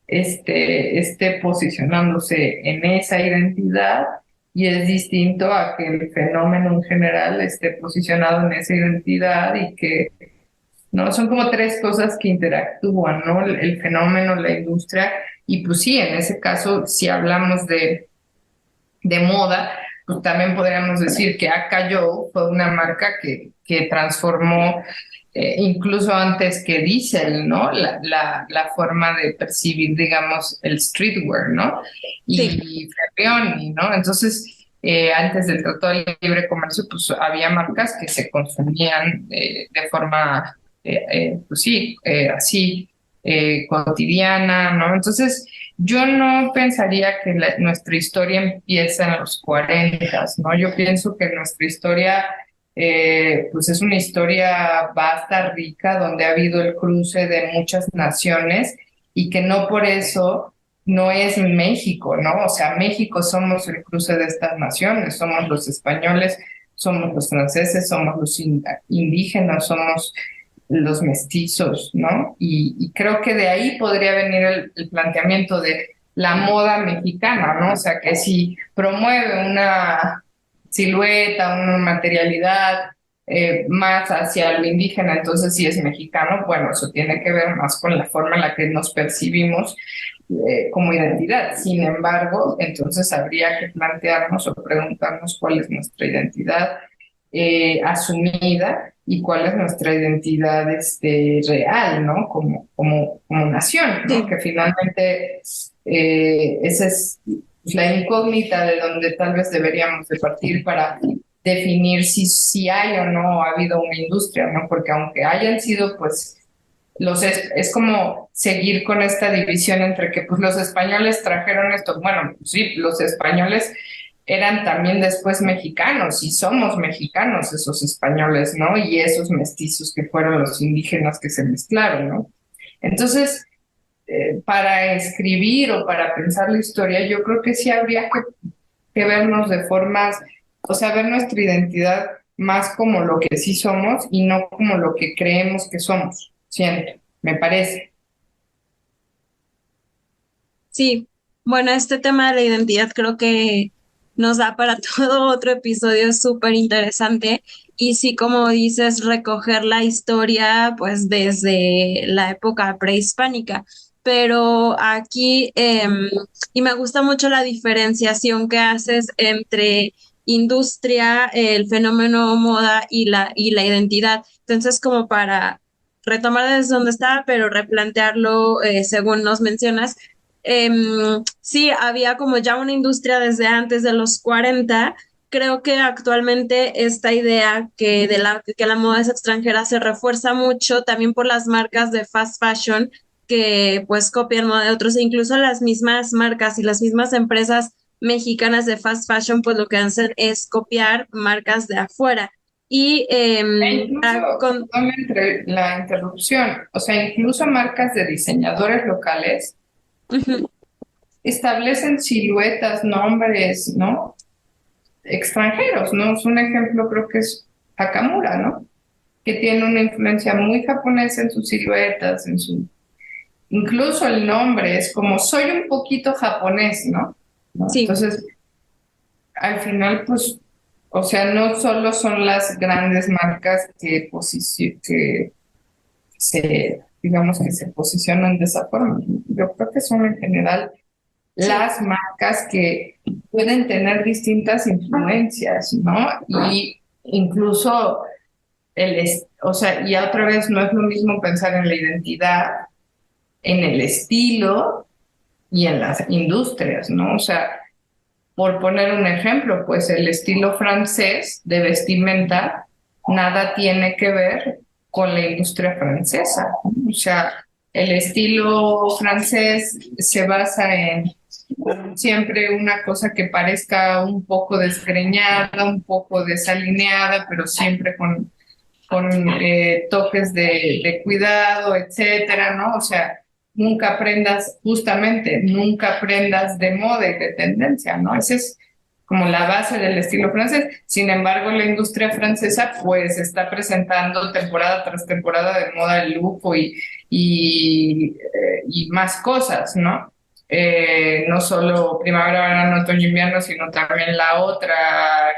esté posicionándose en esa identidad y es distinto a que el fenómeno en general esté posicionado en esa identidad y que, ¿no? Son como tres cosas que interactúan, ¿no? El fenómeno, la industria y pues sí, en ese caso, si hablamos de moda, pues también podríamos decir que Joe fue una marca que transformó incluso antes que Diesel, ¿no? La forma de percibir, digamos, el streetwear, ¿no? Sí. Y Ferrioni, ¿no? Entonces, antes del Tratado de Libre Comercio, pues había marcas que se consumían de forma, pues sí, así, cotidiana, ¿no? Entonces, yo no pensaría que nuestra historia empieza en los 40, ¿no? Yo pienso que nuestra historia, pues es una historia vasta, rica, donde ha habido el cruce de muchas naciones y que no por eso no es México, ¿no? O sea, México somos el cruce de estas naciones, somos los españoles, somos los franceses, somos los indígenas, somos los mestizos, ¿no? Y creo que de ahí podría venir el planteamiento de la moda mexicana, ¿no? O sea, que si promueve una silueta, una materialidad más hacia lo indígena, entonces si es mexicano, bueno, eso tiene que ver más con la forma en la que nos percibimos como identidad. Sin embargo, entonces habría que plantearnos o preguntarnos cuál es nuestra identidad asumida y cuál es nuestra identidad real, ¿no? Como nación, ¿no? Sí. Que finalmente esa es la incógnita de donde tal vez deberíamos de partir para definir si hay o no ha habido una industria, ¿no? Porque aunque hayan sido, pues, es como seguir con esta división entre que, pues, los españoles trajeron esto. Bueno, pues sí, los españoles eran también después mexicanos y somos mexicanos esos españoles, ¿no? Y esos mestizos que fueron los indígenas que se mezclaron, ¿no? Entonces, para escribir o para pensar la historia, yo creo que sí habría que vernos de formas, o sea, ver nuestra identidad más como lo que sí somos y no como lo que creemos que somos, siento, me parece. Sí, bueno, este tema de la identidad creo que nos da para todo otro episodio súper interesante y sí, como dices, recoger la historia pues desde la época prehispánica, pero aquí, y me gusta mucho la diferenciación que haces entre industria, el fenómeno moda y la identidad. Entonces, como para retomar desde donde estaba, pero replantearlo según nos mencionas. Sí, había como ya una industria desde antes de los 40. Creo que actualmente esta idea que la moda es extranjera se refuerza mucho también por las marcas de fast fashion que pues copian moda de otros e incluso las mismas marcas y las mismas empresas mexicanas de fast fashion pues lo que hacen es copiar marcas de afuera. Y E incluso, perdón la interrupción, o sea, incluso marcas de diseñadores locales ujú, establecen siluetas, nombres, ¿no? Extranjeros, ¿no? Es un ejemplo, creo que es Takamura, ¿no? Que tiene una influencia muy japonesa en sus siluetas, incluso el nombre es como soy un poquito japonés, ¿no? ¿No? sí. Entonces, al final, pues, o sea, no solo son las grandes marcas que digamos que se posicionan de esa forma. Yo creo que son en general Sí. las marcas que pueden tener distintas influencias, ¿no? Y incluso o sea, y otra vez no es lo mismo pensar en la identidad, en el estilo y en las industrias, ¿no? O sea, por poner un ejemplo, pues el estilo francés de vestimenta nada tiene que ver con la industria francesa, ¿no? O sea, el estilo francés se basa en siempre una cosa que parezca un poco desgreñada, un poco desalineada, pero siempre con toques de cuidado, etcétera, ¿no? O sea, nunca aprendas, justamente, nunca aprendas de moda y de tendencia, ¿no? Ese es como la base del estilo francés. Sin embargo, la industria francesa pues está presentando temporada tras temporada de moda de lujo y más cosas, ¿no? No solo primavera, verano, otoño, invierno, sino también la otra,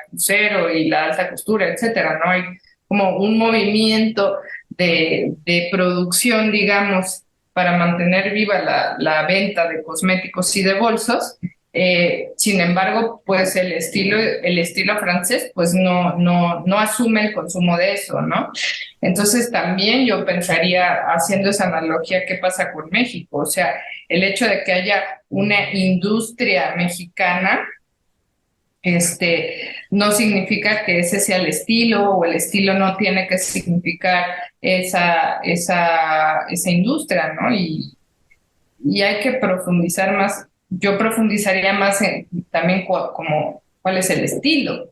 crucero y la alta costura, etcétera, ¿no? Hay como un movimiento de producción, digamos, para mantener viva la venta de cosméticos y de bolsos. Sin embargo, pues el estilo francés, pues no asume el consumo de eso, ¿no? Entonces también yo pensaría, haciendo esa analogía, ¿qué pasa con México? O sea, el hecho de que haya una industria mexicana, no significa que ese sea el estilo, o el estilo no tiene que significar esa industria, ¿no? Y hay que profundizar más. Yo profundizaría más en también como cuál es el estilo,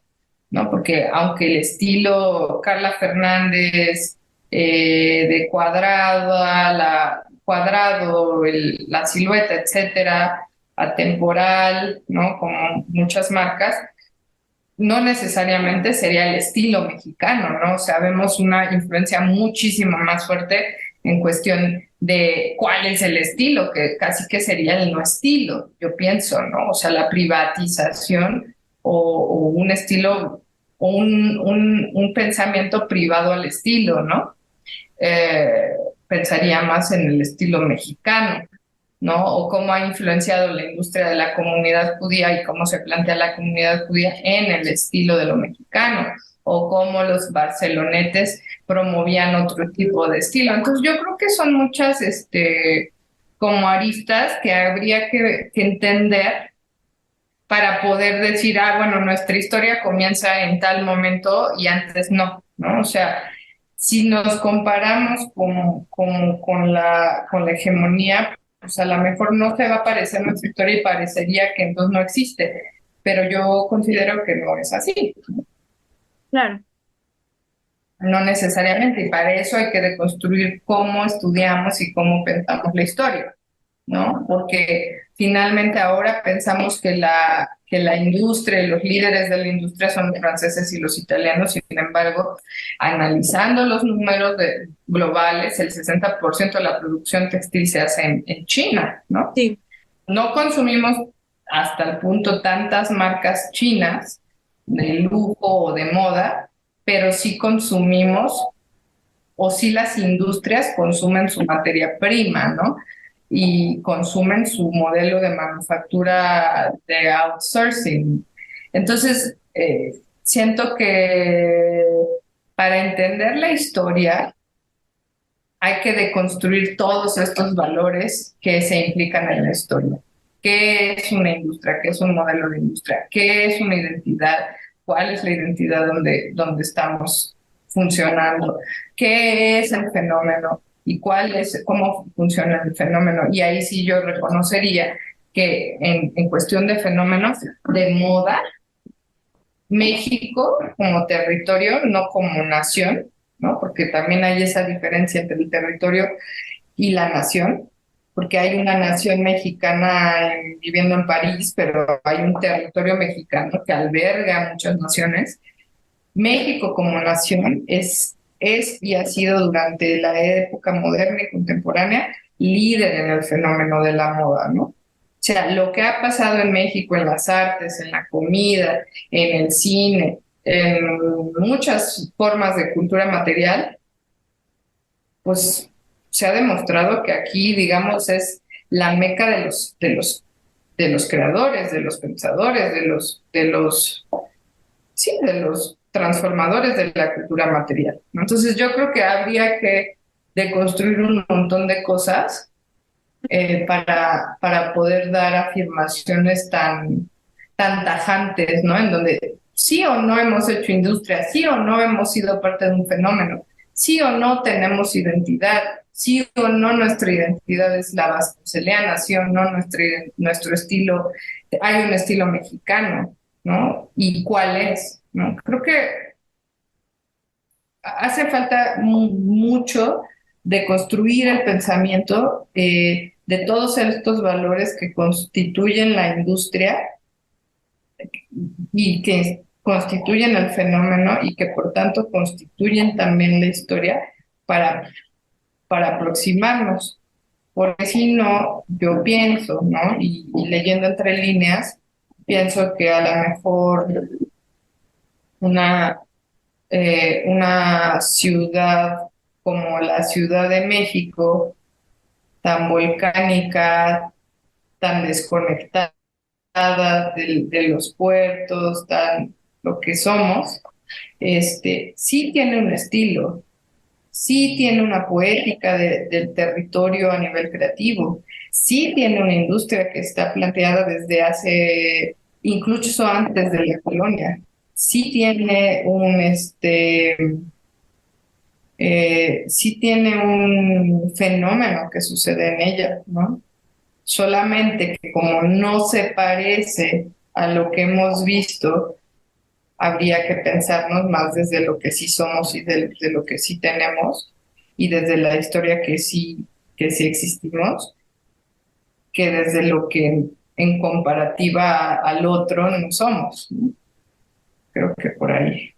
¿no? Porque aunque el estilo Carla Fernández, de cuadrado, la silueta, etcétera, atemporal, ¿no? Como muchas marcas, no necesariamente sería el estilo mexicano, ¿no? O sea, vemos una influencia muchísimo más fuerte en cuestión de cuál es el estilo, que casi que sería el no estilo, yo pienso, ¿no? O sea, la privatización o un estilo o un pensamiento privado al estilo, ¿no? Eh, Pensaría más en el estilo mexicano, ¿no? O cómo ha influenciado la industria de la comunidad judía y cómo se plantea la comunidad judía en el estilo de lo mexicano, o cómo los barcelonetes promovían otro tipo de estilo. Entonces yo creo que son muchas, como aristas que habría que entender para poder decir, bueno, nuestra historia comienza en tal momento y antes no, ¿no? O sea, si nos comparamos con la hegemonía, pues a lo mejor no se va a parecer nuestra historia y parecería que entonces no existe, pero yo considero que no es así, Claro. no necesariamente, y para eso hay que deconstruir cómo estudiamos y cómo pensamos la historia, ¿no? Porque finalmente ahora pensamos que la industria y los líderes de la industria son los franceses y los italianos. Sin embargo, analizando los números globales, el 60% de la producción textil se hace en China, ¿no? Sí, No consumimos hasta el punto tantas marcas chinas de lujo o de moda, pero sí consumimos, o sí las industrias consumen su materia prima, ¿no? Y consumen su modelo de manufactura de outsourcing. Entonces, siento que para entender la historia hay que deconstruir todos estos valores que se implican en la historia. ¿Qué es una industria? ¿Qué es un modelo de industria? ¿Qué es una identidad? ¿Cuál es la identidad donde estamos funcionando? ¿Qué es el fenómeno? ¿Y cómo funciona el fenómeno? Y ahí sí yo reconocería que en cuestión de fenómenos de moda, México como territorio, no como nación, ¿no? Porque también hay esa diferencia entre el territorio y la nación, porque hay una nación mexicana viviendo en París, pero hay un territorio mexicano que alberga muchas naciones. México como nación es y ha sido durante la época moderna y contemporánea líder en el fenómeno de la moda, ¿no? O sea, lo que ha pasado en México en las artes, en la comida, en el cine, en muchas formas de cultura material, pues se ha demostrado que aquí, digamos, es la meca de los creadores, de los pensadores, sí, de los transformadores de la cultura material, ¿no? Entonces yo creo que habría que deconstruir un montón de cosas, para poder dar afirmaciones tan tajantes, ¿no? En donde sí o no hemos hecho industria, sí o no hemos sido parte de un fenómeno, sí o no tenemos identidad, sí o no nuestra identidad es la vasconceleana, sí o no nuestro estilo, hay un estilo mexicano, ¿no? ¿Y cuál es? ¿No? Creo que hace falta mucho de construir el pensamiento, de todos estos valores que constituyen la industria, y que constituyen el fenómeno y que por tanto constituyen también la historia para, para aproximarnos. Porque si no, yo pienso, ¿no? Y leyendo entre líneas, pienso que a lo mejor una, una ciudad como la Ciudad de México, tan volcánica, tan desconectada de los puertos, tan lo que somos, sí tiene un estilo, sí tiene una poética del territorio a nivel creativo, sí tiene una industria que está planteada desde hace, incluso antes de la colonia, sí tiene sí tiene un fenómeno que sucede en ella, ¿no? Solamente que como no se parece a lo que hemos visto, habría que pensarnos más desde lo que sí somos y de lo que sí tenemos y desde la historia que sí existimos, que desde lo que en comparativa al otro no somos, ¿no? Creo que por ahí.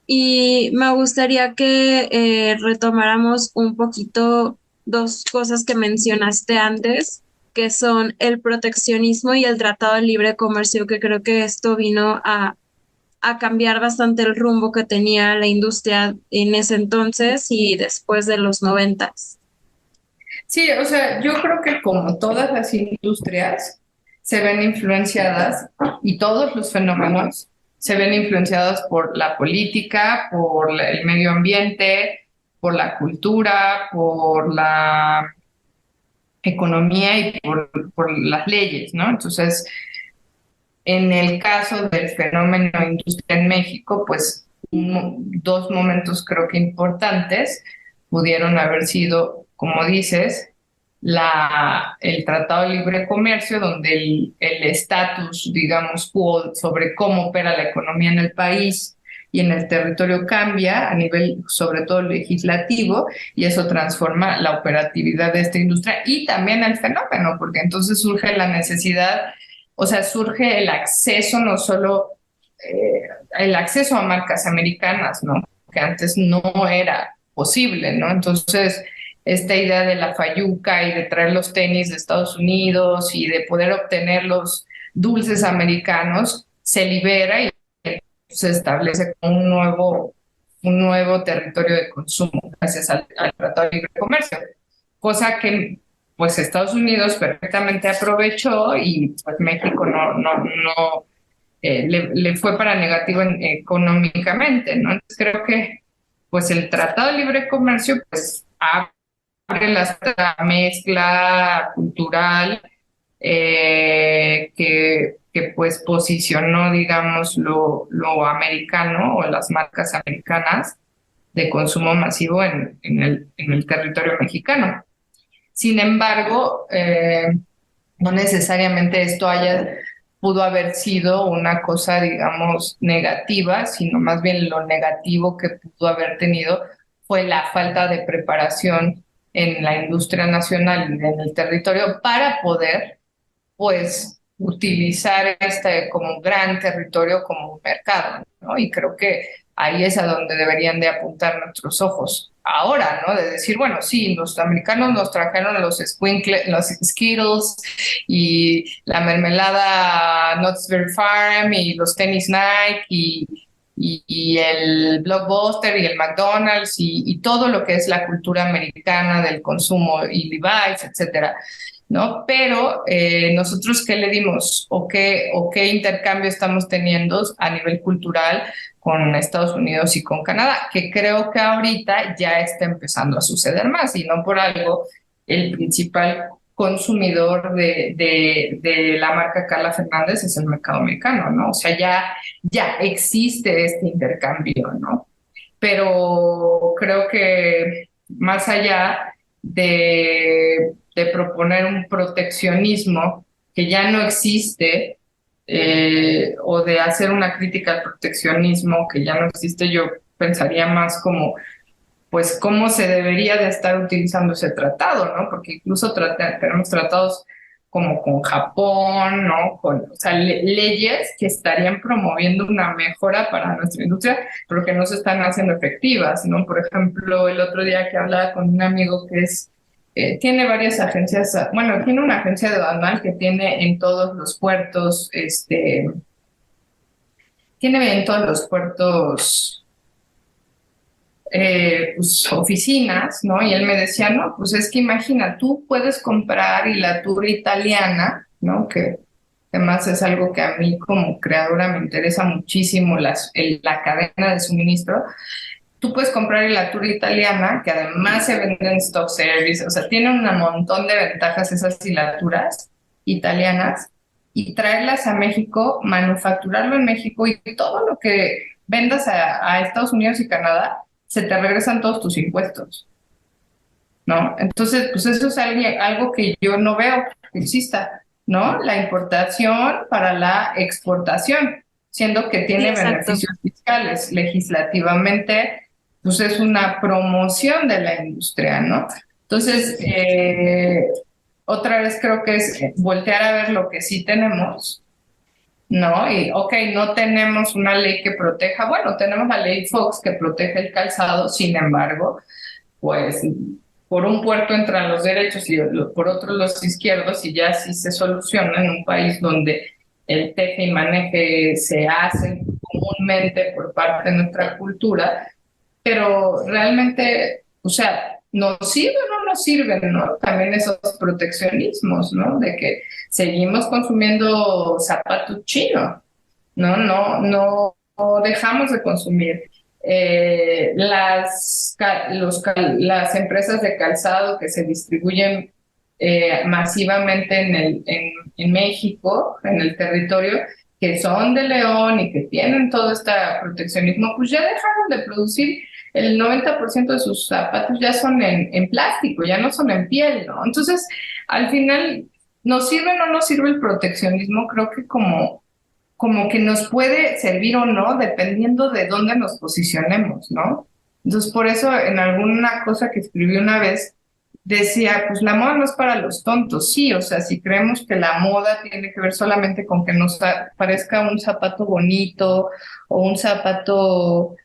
Y me gustaría que retomáramos un poquito dos cosas que mencionaste antes, que son el proteccionismo y el Tratado de Libre Comercio, que creo que esto vino a cambiar bastante el rumbo que tenía la industria en ese entonces y después de los 90. Sí, o sea, yo creo que como todas las industrias se ven influenciadas y todos los fenómenos se ven influenciados por la política, por el medio ambiente, por la cultura, por la economía y por las leyes, ¿no? Entonces, en el caso del fenómeno industria en México, pues dos momentos creo que importantes pudieron haber sido, como dices, el Tratado de Libre Comercio, donde el estatus, digamos, quo sobre cómo opera la economía en el país y en el territorio cambia a nivel, sobre todo legislativo, y eso transforma la operatividad de esta industria y también el fenómeno, porque entonces surge la necesidad, o sea, surge el acceso, no solo el acceso a marcas americanas, ¿no? Que antes no era posible, ¿no? Entonces, esta idea de la fayuca y de traer los tenis de Estados Unidos y de poder obtener los dulces americanos se libera y se establece como un nuevo territorio de consumo gracias al Tratado de Libre Comercio, cosa que pues Estados Unidos perfectamente aprovechó y pues México no le fue para negativo económicamente, ¿no? Entonces creo que pues el Tratado de Libre Comercio pues abre la mezcla cultural que pues posicionó, digamos, lo americano o las marcas americanas de consumo masivo en el territorio mexicano. Sin embargo, no necesariamente esto pudo haber sido una cosa, digamos, negativa, sino más bien lo negativo que pudo haber tenido fue la falta de preparación en la industria nacional y en el territorio para poder, pues, utilizar este como gran territorio como un mercado, ¿no? Y creo que ahí es a donde deberían de apuntar nuestros ojos ahora, ¿no? De decir, bueno, sí, los americanos nos trajeron los Skittles y la mermelada Knott's Berry Farm y los tenis Nike y el Blockbuster y el McDonald's y todo lo que es la cultura americana del consumo y Levi's, etcétera, ¿no? Pero nosotros, ¿qué le dimos o qué intercambio estamos teniendo a nivel cultural con Estados Unidos y con Canadá? Que creo que ahorita ya está empezando a suceder más y no por algo el principal consumidor de la marca Carla Fernández es el mercado americano, ¿no? O sea, ya existe este intercambio, ¿no? Pero creo que más allá de proponer un proteccionismo que ya no existe, o de hacer una crítica al proteccionismo que ya no existe, yo pensaría más como, pues, cómo se debería de estar utilizando ese tratado, ¿no? Porque incluso tenemos tratados como con Japón, ¿no? O sea, leyes que estarían promoviendo una mejora para nuestra industria, pero que no se están haciendo efectivas, ¿no? Por ejemplo, el otro día que hablaba con un amigo que tiene varias agencias, bueno, tiene una agencia de aduanal que tiene en todos los puertos, tiene en todos los puertos pues, oficinas, ¿no? Y él me decía, no, pues es que imagina, tú puedes comprar hilatura italiana, ¿no? Que además es algo que a mí como creadora me interesa muchísimo, la cadena de suministro. Tú puedes comprar hilatura italiana, que además se vende en stock service, o sea, tiene un montón de ventajas esas hilaturas italianas, y traerlas a México, manufacturarlo en México, y todo lo que vendas a Estados Unidos y Canadá, se te regresan todos tus impuestos, ¿no? Entonces, pues eso es algo que yo no veo que exista, ¿no? La importación para la exportación, siendo que Sí, tiene exacto. beneficios fiscales legislativamente, pues es una promoción de la industria, ¿no? Entonces, otra vez creo que es voltear a ver lo que sí tenemos, ¿no? Y, ok, no tenemos una ley que proteja, bueno, tenemos la ley Fox que protege el calzado, sin embargo, pues por un puerto entran los derechos y por otro los izquierdos, y ya sí se soluciona en un país donde el teje y maneje se hace comúnmente por parte de nuestra cultura, pero realmente, o sea, ¿nos sirven o no nos sirven, no? También esos proteccionismos, ¿no? De que seguimos consumiendo zapatos chinos, ¿no? No dejamos de consumir. Las empresas de calzado que se distribuyen masivamente en México, en el territorio, que son de León y que tienen todo este proteccionismo, pues ya dejaron de producir. El 90% de sus zapatos ya son en plástico, ya no son en piel, ¿no? Entonces, al final, ¿nos sirve o no nos sirve el proteccionismo? Creo que como que nos puede servir o no, dependiendo de dónde nos posicionemos, ¿no? Entonces, por eso en alguna cosa que escribí una vez, decía, pues la moda no es para los tontos, sí, o sea, si creemos que la moda tiene que ver solamente con que nos parezca un zapato bonito o un zapato,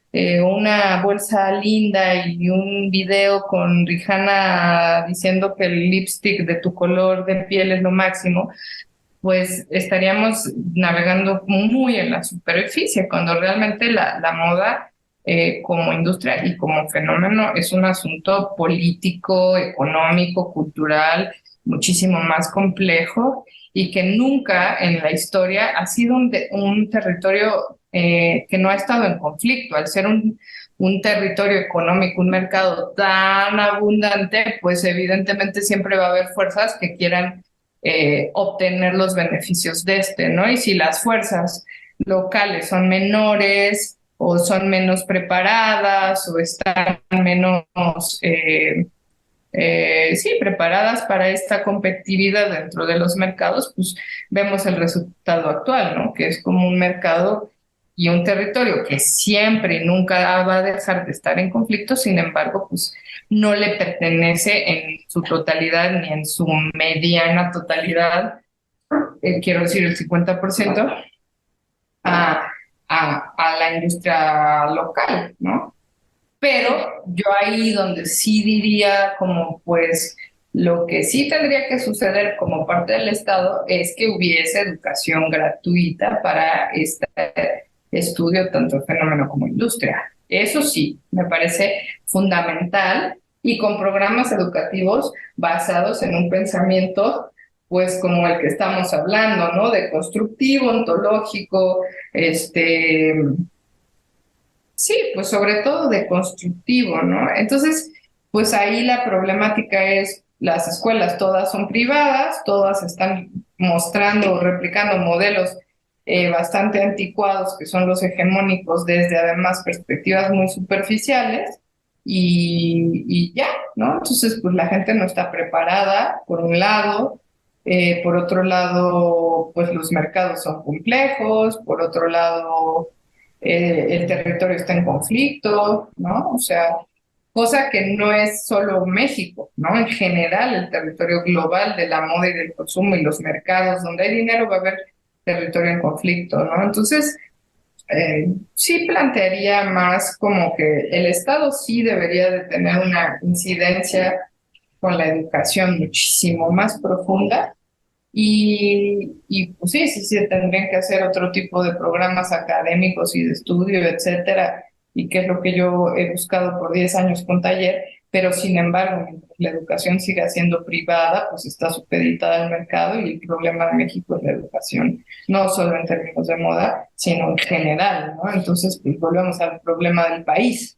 una bolsa linda y un video con Rihanna diciendo que el lipstick de tu color de piel es lo máximo, pues estaríamos navegando muy en la superficie, cuando realmente la moda como industria y como fenómeno es un asunto político, económico, cultural, muchísimo más complejo, y que nunca en la historia ha sido un territorio que no ha estado en conflicto. Al ser un territorio económico, un mercado tan abundante, pues evidentemente siempre va a haber fuerzas que quieran obtener los beneficios de ¿no? Y si las fuerzas locales son menores o son menos preparadas o están menos, sí, preparadas para esta competitividad dentro de los mercados, pues vemos el resultado actual, ¿no? Que es como un mercado y un territorio que siempre y nunca va a dejar de estar en conflicto, sin embargo, pues no le pertenece en su totalidad ni en su mediana totalidad, quiero decir el 50%, a, a la industria local, ¿no? Pero yo ahí donde sí diría como pues lo que sí tendría que suceder como parte del Estado es que hubiese educación gratuita para este estudio, tanto fenómeno como industria. Eso sí, me parece fundamental, y con programas educativos basados en un pensamiento pues como el que estamos hablando, ¿no? De constructivo, ontológico, este, sí, pues sobre todo de constructivo, ¿no? Entonces, pues ahí la problemática es, las escuelas todas son privadas, todas están mostrando o replicando modelos bastante anticuados, que son los hegemónicos, desde además perspectivas muy superficiales, y ya, ¿no? Entonces, pues la gente no está preparada, por un lado. Por otro lado, pues los mercados son complejos. Por otro lado, el territorio está en conflicto, ¿no? O sea, cosa que no es solo México, ¿no? En general, el territorio global de la moda y del consumo y los mercados donde hay dinero va a haber territorio en conflicto, ¿no? Entonces, sí plantearía más como que el Estado sí debería de tener una incidencia con la educación muchísimo más profunda y pues sí, sí, sí, tendrían que hacer otro tipo de programas académicos y de estudio, etcétera, y que es lo que yo he buscado por 10 años con Taller, pero sin embargo, mientras la educación siga siendo privada, pues está supeditada al mercado y el problema de México es la educación, no solo en términos de moda, sino en general, ¿no? Entonces, pues volvemos al problema del país.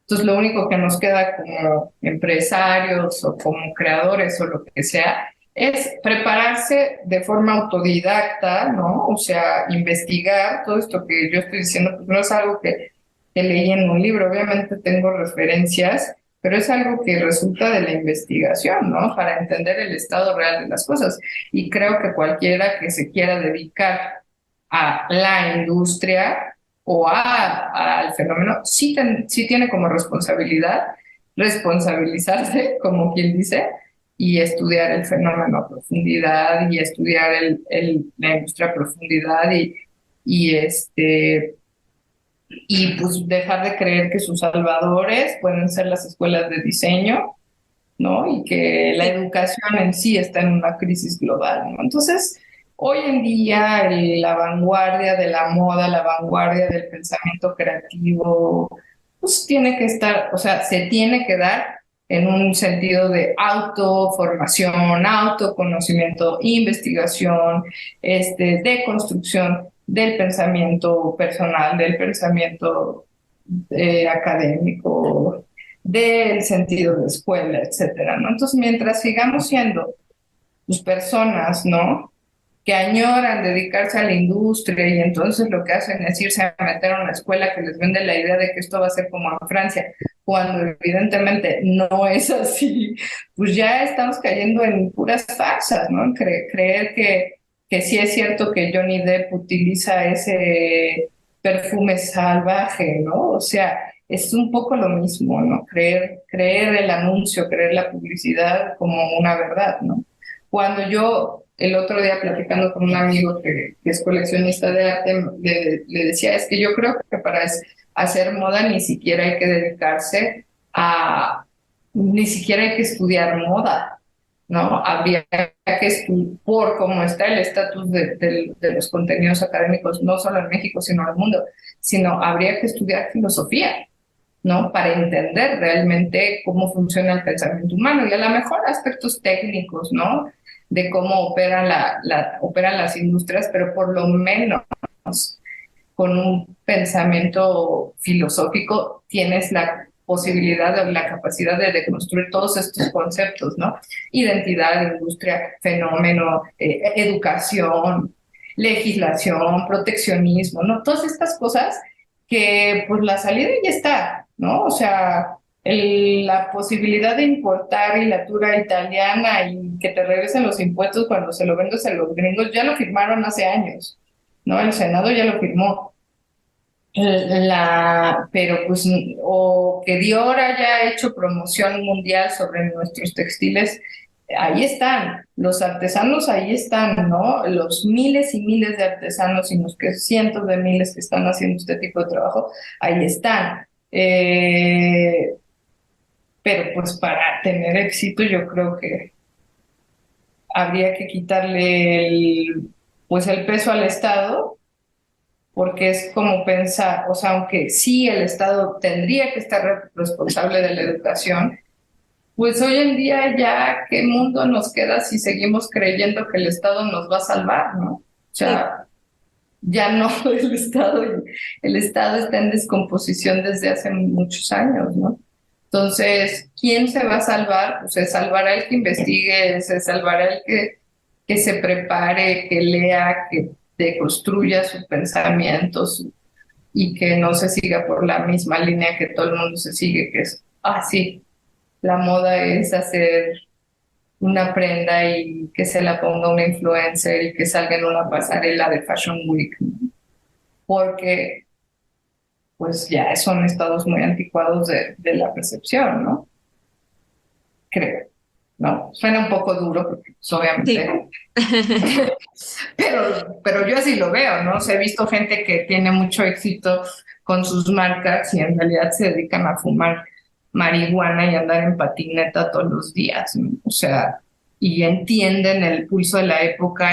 Entonces, lo único que nos queda como empresarios o como creadores o lo que sea es prepararse de forma autodidacta, ¿no? O sea, investigar todo esto que yo estoy diciendo, pues no es algo que leí en un libro, obviamente tengo referencias, pero es algo que resulta de la investigación, ¿no? Para entender el estado real de las cosas. Y creo que cualquiera que se quiera dedicar a la industria o al fenómeno, sí tiene como responsabilidad responsabilizarse, como quien dice, y estudiar el fenómeno a profundidad y estudiar la industria a profundidad y y pues dejar de creer que sus salvadores pueden ser las escuelas de diseño, ¿no? Y que la Sí. educación en sí está en una crisis global, ¿no? Entonces, hoy en día la vanguardia de la moda, la vanguardia del pensamiento creativo, pues tiene que estar, o sea, se tiene que dar en un sentido de autoformación, autoconocimiento, investigación, de construcción del pensamiento personal, del pensamiento académico, del sentido de escuela, etcétera, ¿no? Entonces, mientras sigamos siendo pues, personas, ¿no? Que añoran dedicarse a la industria y entonces lo que hacen es irse a meter a una escuela que les vende la idea de que esto va a ser como en Francia, cuando evidentemente no es así, pues ya estamos cayendo en puras farsas, ¿no? Creer que sí es cierto que Johnny Depp utiliza ese perfume salvaje, ¿no? O sea, es un poco lo mismo, ¿no? Creer el anuncio, creer la publicidad como una verdad, ¿no? Cuando yo el otro día platicando con un amigo que es coleccionista de arte, le decía, es que yo creo que para hacer moda ni siquiera hay que dedicarse ni siquiera hay que estudiar moda, ¿no? Habría que estudiar, por cómo está el estatus de los contenidos académicos, no solo en México, sino en el mundo, sino habría que estudiar filosofía, ¿no? Para entender realmente cómo funciona el pensamiento humano y a lo mejor aspectos técnicos, ¿no? De cómo operan las industrias, pero por lo menos con un pensamiento filosófico tienes la posibilidad o la capacidad de deconstruir todos estos conceptos, ¿no? Identidad, industria, fenómeno, educación, legislación, proteccionismo, ¿no? Todas estas cosas que pues la salida ya está, ¿no? O sea, la posibilidad de importar hilatura italiana y que te regresen los impuestos cuando se lo vendes a los gringos, ya lo firmaron hace años, ¿no? El Senado ya lo firmó. Pero pues, o que Dior haya hecho promoción mundial sobre nuestros textiles, ahí están, los artesanos ahí están, ¿no? Los miles y miles de artesanos y los que cientos de miles que están haciendo este tipo de trabajo, ahí están. Pero pues para tener éxito yo creo que habría que quitarle pues el peso al Estado porque es como pensar, o sea, aunque sí el Estado tendría que estar responsable de la educación, pues hoy en día ya qué mundo nos queda si seguimos creyendo que el Estado nos va a salvar, ¿no? O Sí. sea, ya no el Estado está en descomposición desde hace muchos años, ¿no? Entonces, ¿quién se va a salvar? Pues se salvará el que investigue, se salvará el que se prepare, que lea, que deconstruya su pensamiento y que no se siga por la misma línea que todo el mundo se sigue, que es, sí, la moda es hacer una prenda y que se la ponga una influencer y que salga en una pasarela de Fashion Week, ¿no? Porque pues ya son estados muy anticuados de la percepción, ¿no? Creo, ¿no? Suena un poco duro porque pues, Sí. obviamente, pero yo así lo veo, ¿no? O sea, he visto gente que tiene mucho éxito con sus marcas y en realidad se dedican a fumar marihuana y andar en patineta todos los días, ¿no? O sea, y entienden el pulso de la época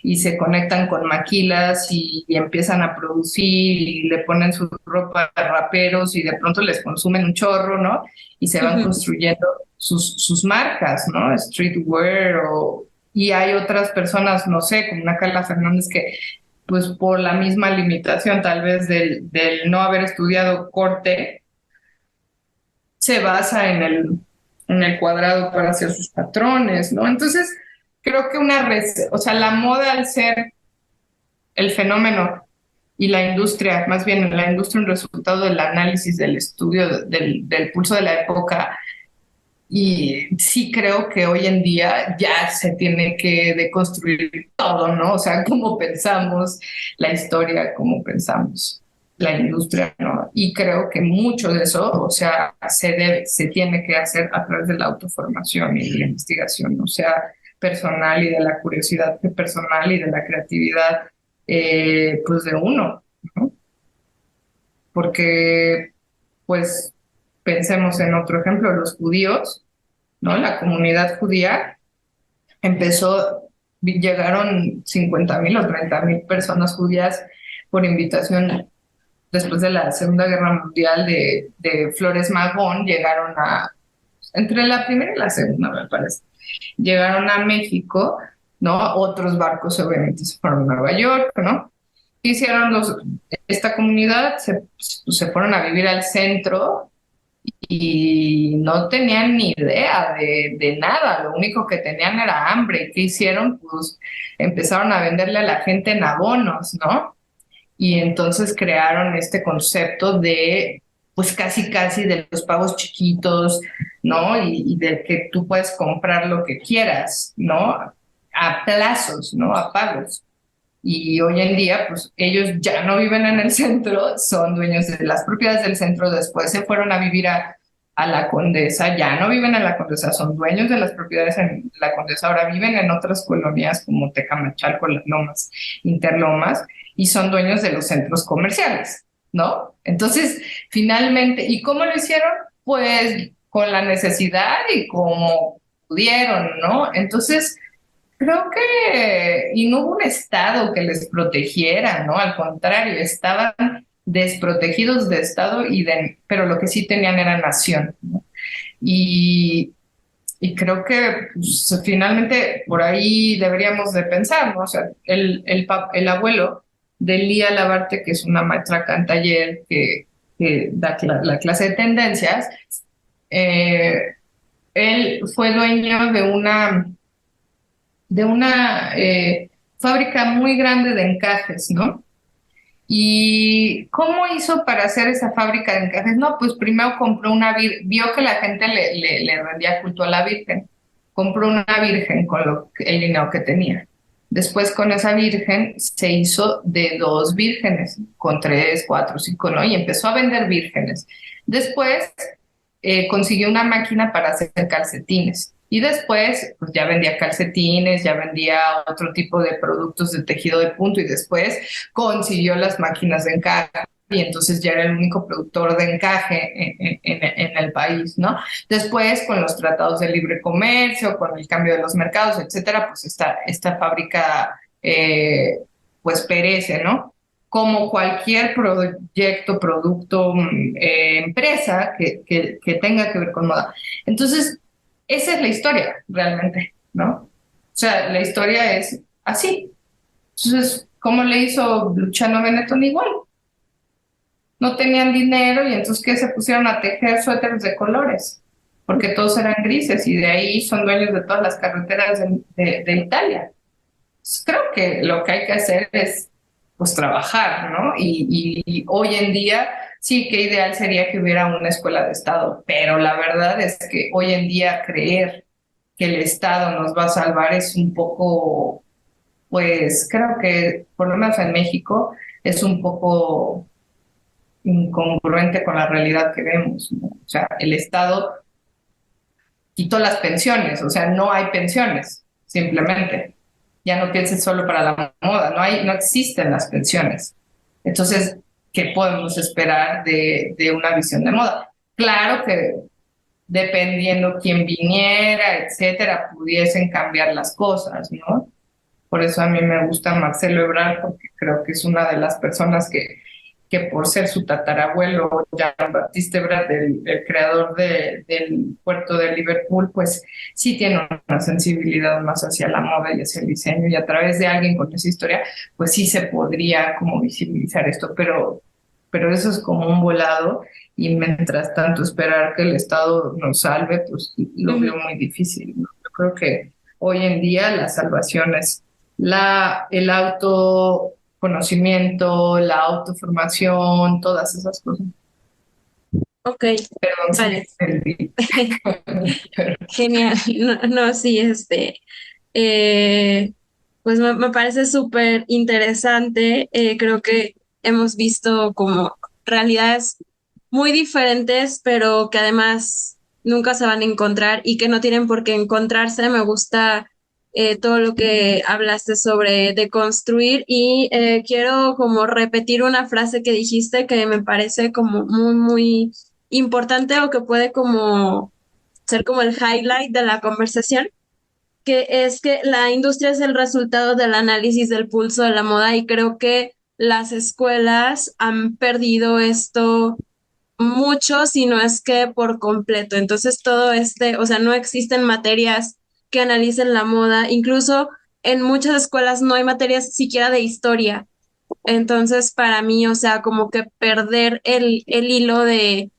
y se conectan con maquilas y empiezan a producir y le ponen su ropa a raperos y de pronto les consumen un chorro, ¿no? Y se van Ujú. construyendo sus marcas, ¿no? Streetwear y hay otras personas, no sé, como una Carla Fernández que pues por la misma limitación tal vez del no haber estudiado corte, se basa en el cuadrado para hacer sus patrones, ¿no? Entonces, creo que o sea, la moda al ser el fenómeno y la industria, más bien la industria un resultado del análisis, del estudio, del pulso de la época, y sí creo que hoy en día ya se tiene que deconstruir todo, ¿no? O sea, cómo pensamos la historia, cómo pensamos la industria, ¿no? Y creo que mucho de eso, o sea, se tiene que hacer a través de la autoformación y de la investigación, o sea, personal y de la curiosidad personal y de la creatividad, pues de uno, ¿no? Porque, pues, pensemos en otro ejemplo, los judíos, ¿no? La comunidad judía llegaron 50,000 o 30,000 personas judías por invitación después de la Segunda Guerra Mundial de Flores Magón, entre la primera y la segunda, me parece, llegaron a México, ¿no? Otros barcos obviamente se fueron a Nueva York, ¿no? ¿Qué hicieron esta comunidad? Se fueron a vivir al centro y no tenían ni idea de nada, lo único que tenían era hambre. ¿Qué hicieron? Pues empezaron a venderle a la gente en abonos, ¿no? Y entonces crearon este concepto de, pues casi casi de los pagos chiquitos, ¿no? Y de que tú puedes comprar lo que quieras, ¿no? A plazos, ¿no? A pagos. Y hoy en día, pues ellos ya no viven en el centro, son dueños de las propiedades del centro, después se fueron a vivir a la Condesa, ya no viven en la Condesa, son dueños de las propiedades en la Condesa, ahora viven en otras colonias como Tecamachalco, Las Lomas, Interlomas, y son dueños de los centros comerciales, ¿no? Entonces, finalmente, ¿y cómo lo hicieron? Pues con la necesidad y como pudieron, ¿no? Entonces, creo que, y no hubo un Estado que les protegiera, ¿no? Al contrario, estaban desprotegidos de Estado pero lo que sí tenían era nación, ¿no? Y, y creo que pues, finalmente por ahí deberíamos de pensar, ¿no? O sea, el abuelo de Lía Labarte, que es una maestra acá en taller que da la clase de tendencias, eh, él fue dueño de una fábrica muy grande de encajes, ¿no? ¿Y cómo hizo para hacer esa fábrica de encajes? No, pues primero compró vio que la gente le rendía culto a la Virgen, compró una Virgen con el dinero que tenía. Después con esa Virgen se hizo de dos vírgenes, con tres, cuatro, cinco, ¿no? Y empezó a vender vírgenes. Después consiguió una máquina para hacer calcetines. Y después, pues ya vendía calcetines, ya vendía otro tipo de productos de tejido de punto y después consiguió las máquinas de encaje y entonces ya era el único productor de encaje en el país, ¿no? Después, con los tratados de libre comercio, con el cambio de los mercados, etcétera, pues esta fábrica pues perece, ¿no? Como cualquier proyecto, producto, empresa que tenga que ver con moda. Entonces, esa es la historia, realmente, ¿no? O sea, la historia es así. Entonces, ¿cómo le hizo Luciano Benetton? Igual. No tenían dinero y entonces, ¿qué? Se pusieron a tejer suéteres de colores, porque todos eran grises y de ahí son dueños de todas las carreteras de Italia. Creo que lo que hay que hacer es, pues, trabajar, ¿no? Y hoy en día, sí, qué ideal sería que hubiera una escuela de Estado, pero la verdad es que hoy en día creer que el Estado nos va a salvar es un poco, pues, creo que, por lo menos en México, es un poco incongruente con la realidad que vemos, ¿no? O sea, el Estado quitó las pensiones, o sea, no hay pensiones, simplemente. Ya no pienses solo para la moda, no existen las pensiones. Entonces, ¿qué podemos esperar de una visión de moda? Claro que dependiendo quién viniera, etcétera, pudiesen cambiar las cosas, ¿no? Por eso a mí me gusta Marcelo Ebrard, porque creo que es una de las personas que por ser su tatarabuelo, Jean-Baptiste Ebrard, el creador del puerto de Liverpool, pues sí tiene una sensibilidad más hacia la moda y hacia el diseño, y a través de alguien con esa historia, pues sí se podría como visibilizar esto, pero eso es como un volado, y mientras tanto esperar que el Estado nos salve, pues lo veo muy difícil, ¿no? Yo creo que hoy en día la salvación es el autoconocimiento, la autoformación, todas esas cosas. Ok, Perdón, vale. sí, Genial. No, no, sí, pues me parece súper interesante. Creo que hemos visto como realidades muy diferentes, pero que además nunca se van a encontrar y que no tienen por qué encontrarse. Me gusta todo lo que hablaste sobre deconstruir y quiero como repetir una frase que dijiste que me parece como muy, muy importante o que puede como ser como el highlight de la conversación, que es que la industria es el resultado del análisis del pulso de la moda y creo que las escuelas han perdido esto mucho, si no es que por completo. Entonces todo o sea, no existen materias que analicen la moda, incluso en muchas escuelas no hay materias siquiera de historia. Entonces, para mí, o sea, como que perder el hilo de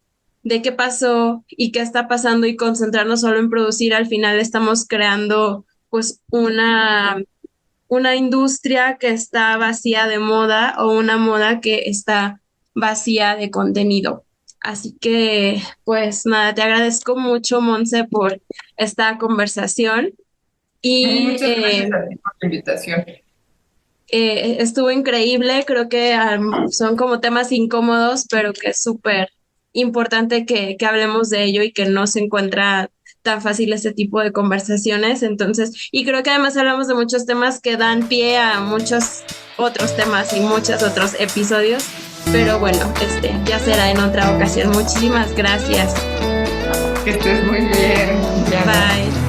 qué pasó y qué está pasando y concentrarnos solo en producir, al final estamos creando pues una industria que está vacía de moda o una moda que está vacía de contenido. Así que, pues nada, te agradezco mucho, Monse, por esta conversación y muchas gracias a ti por la invitación. estuvo increíble. Creo que son como temas incómodos, pero que es súper importante que hablemos de ello y que no se encuentra tan fácil este tipo de conversaciones. Entonces, y creo que además hablamos de muchos temas que dan pie a muchos otros temas y muchos otros episodios. Pero bueno, ya será en otra ocasión. Muchísimas gracias. Que estés muy bien, Diana. Bye.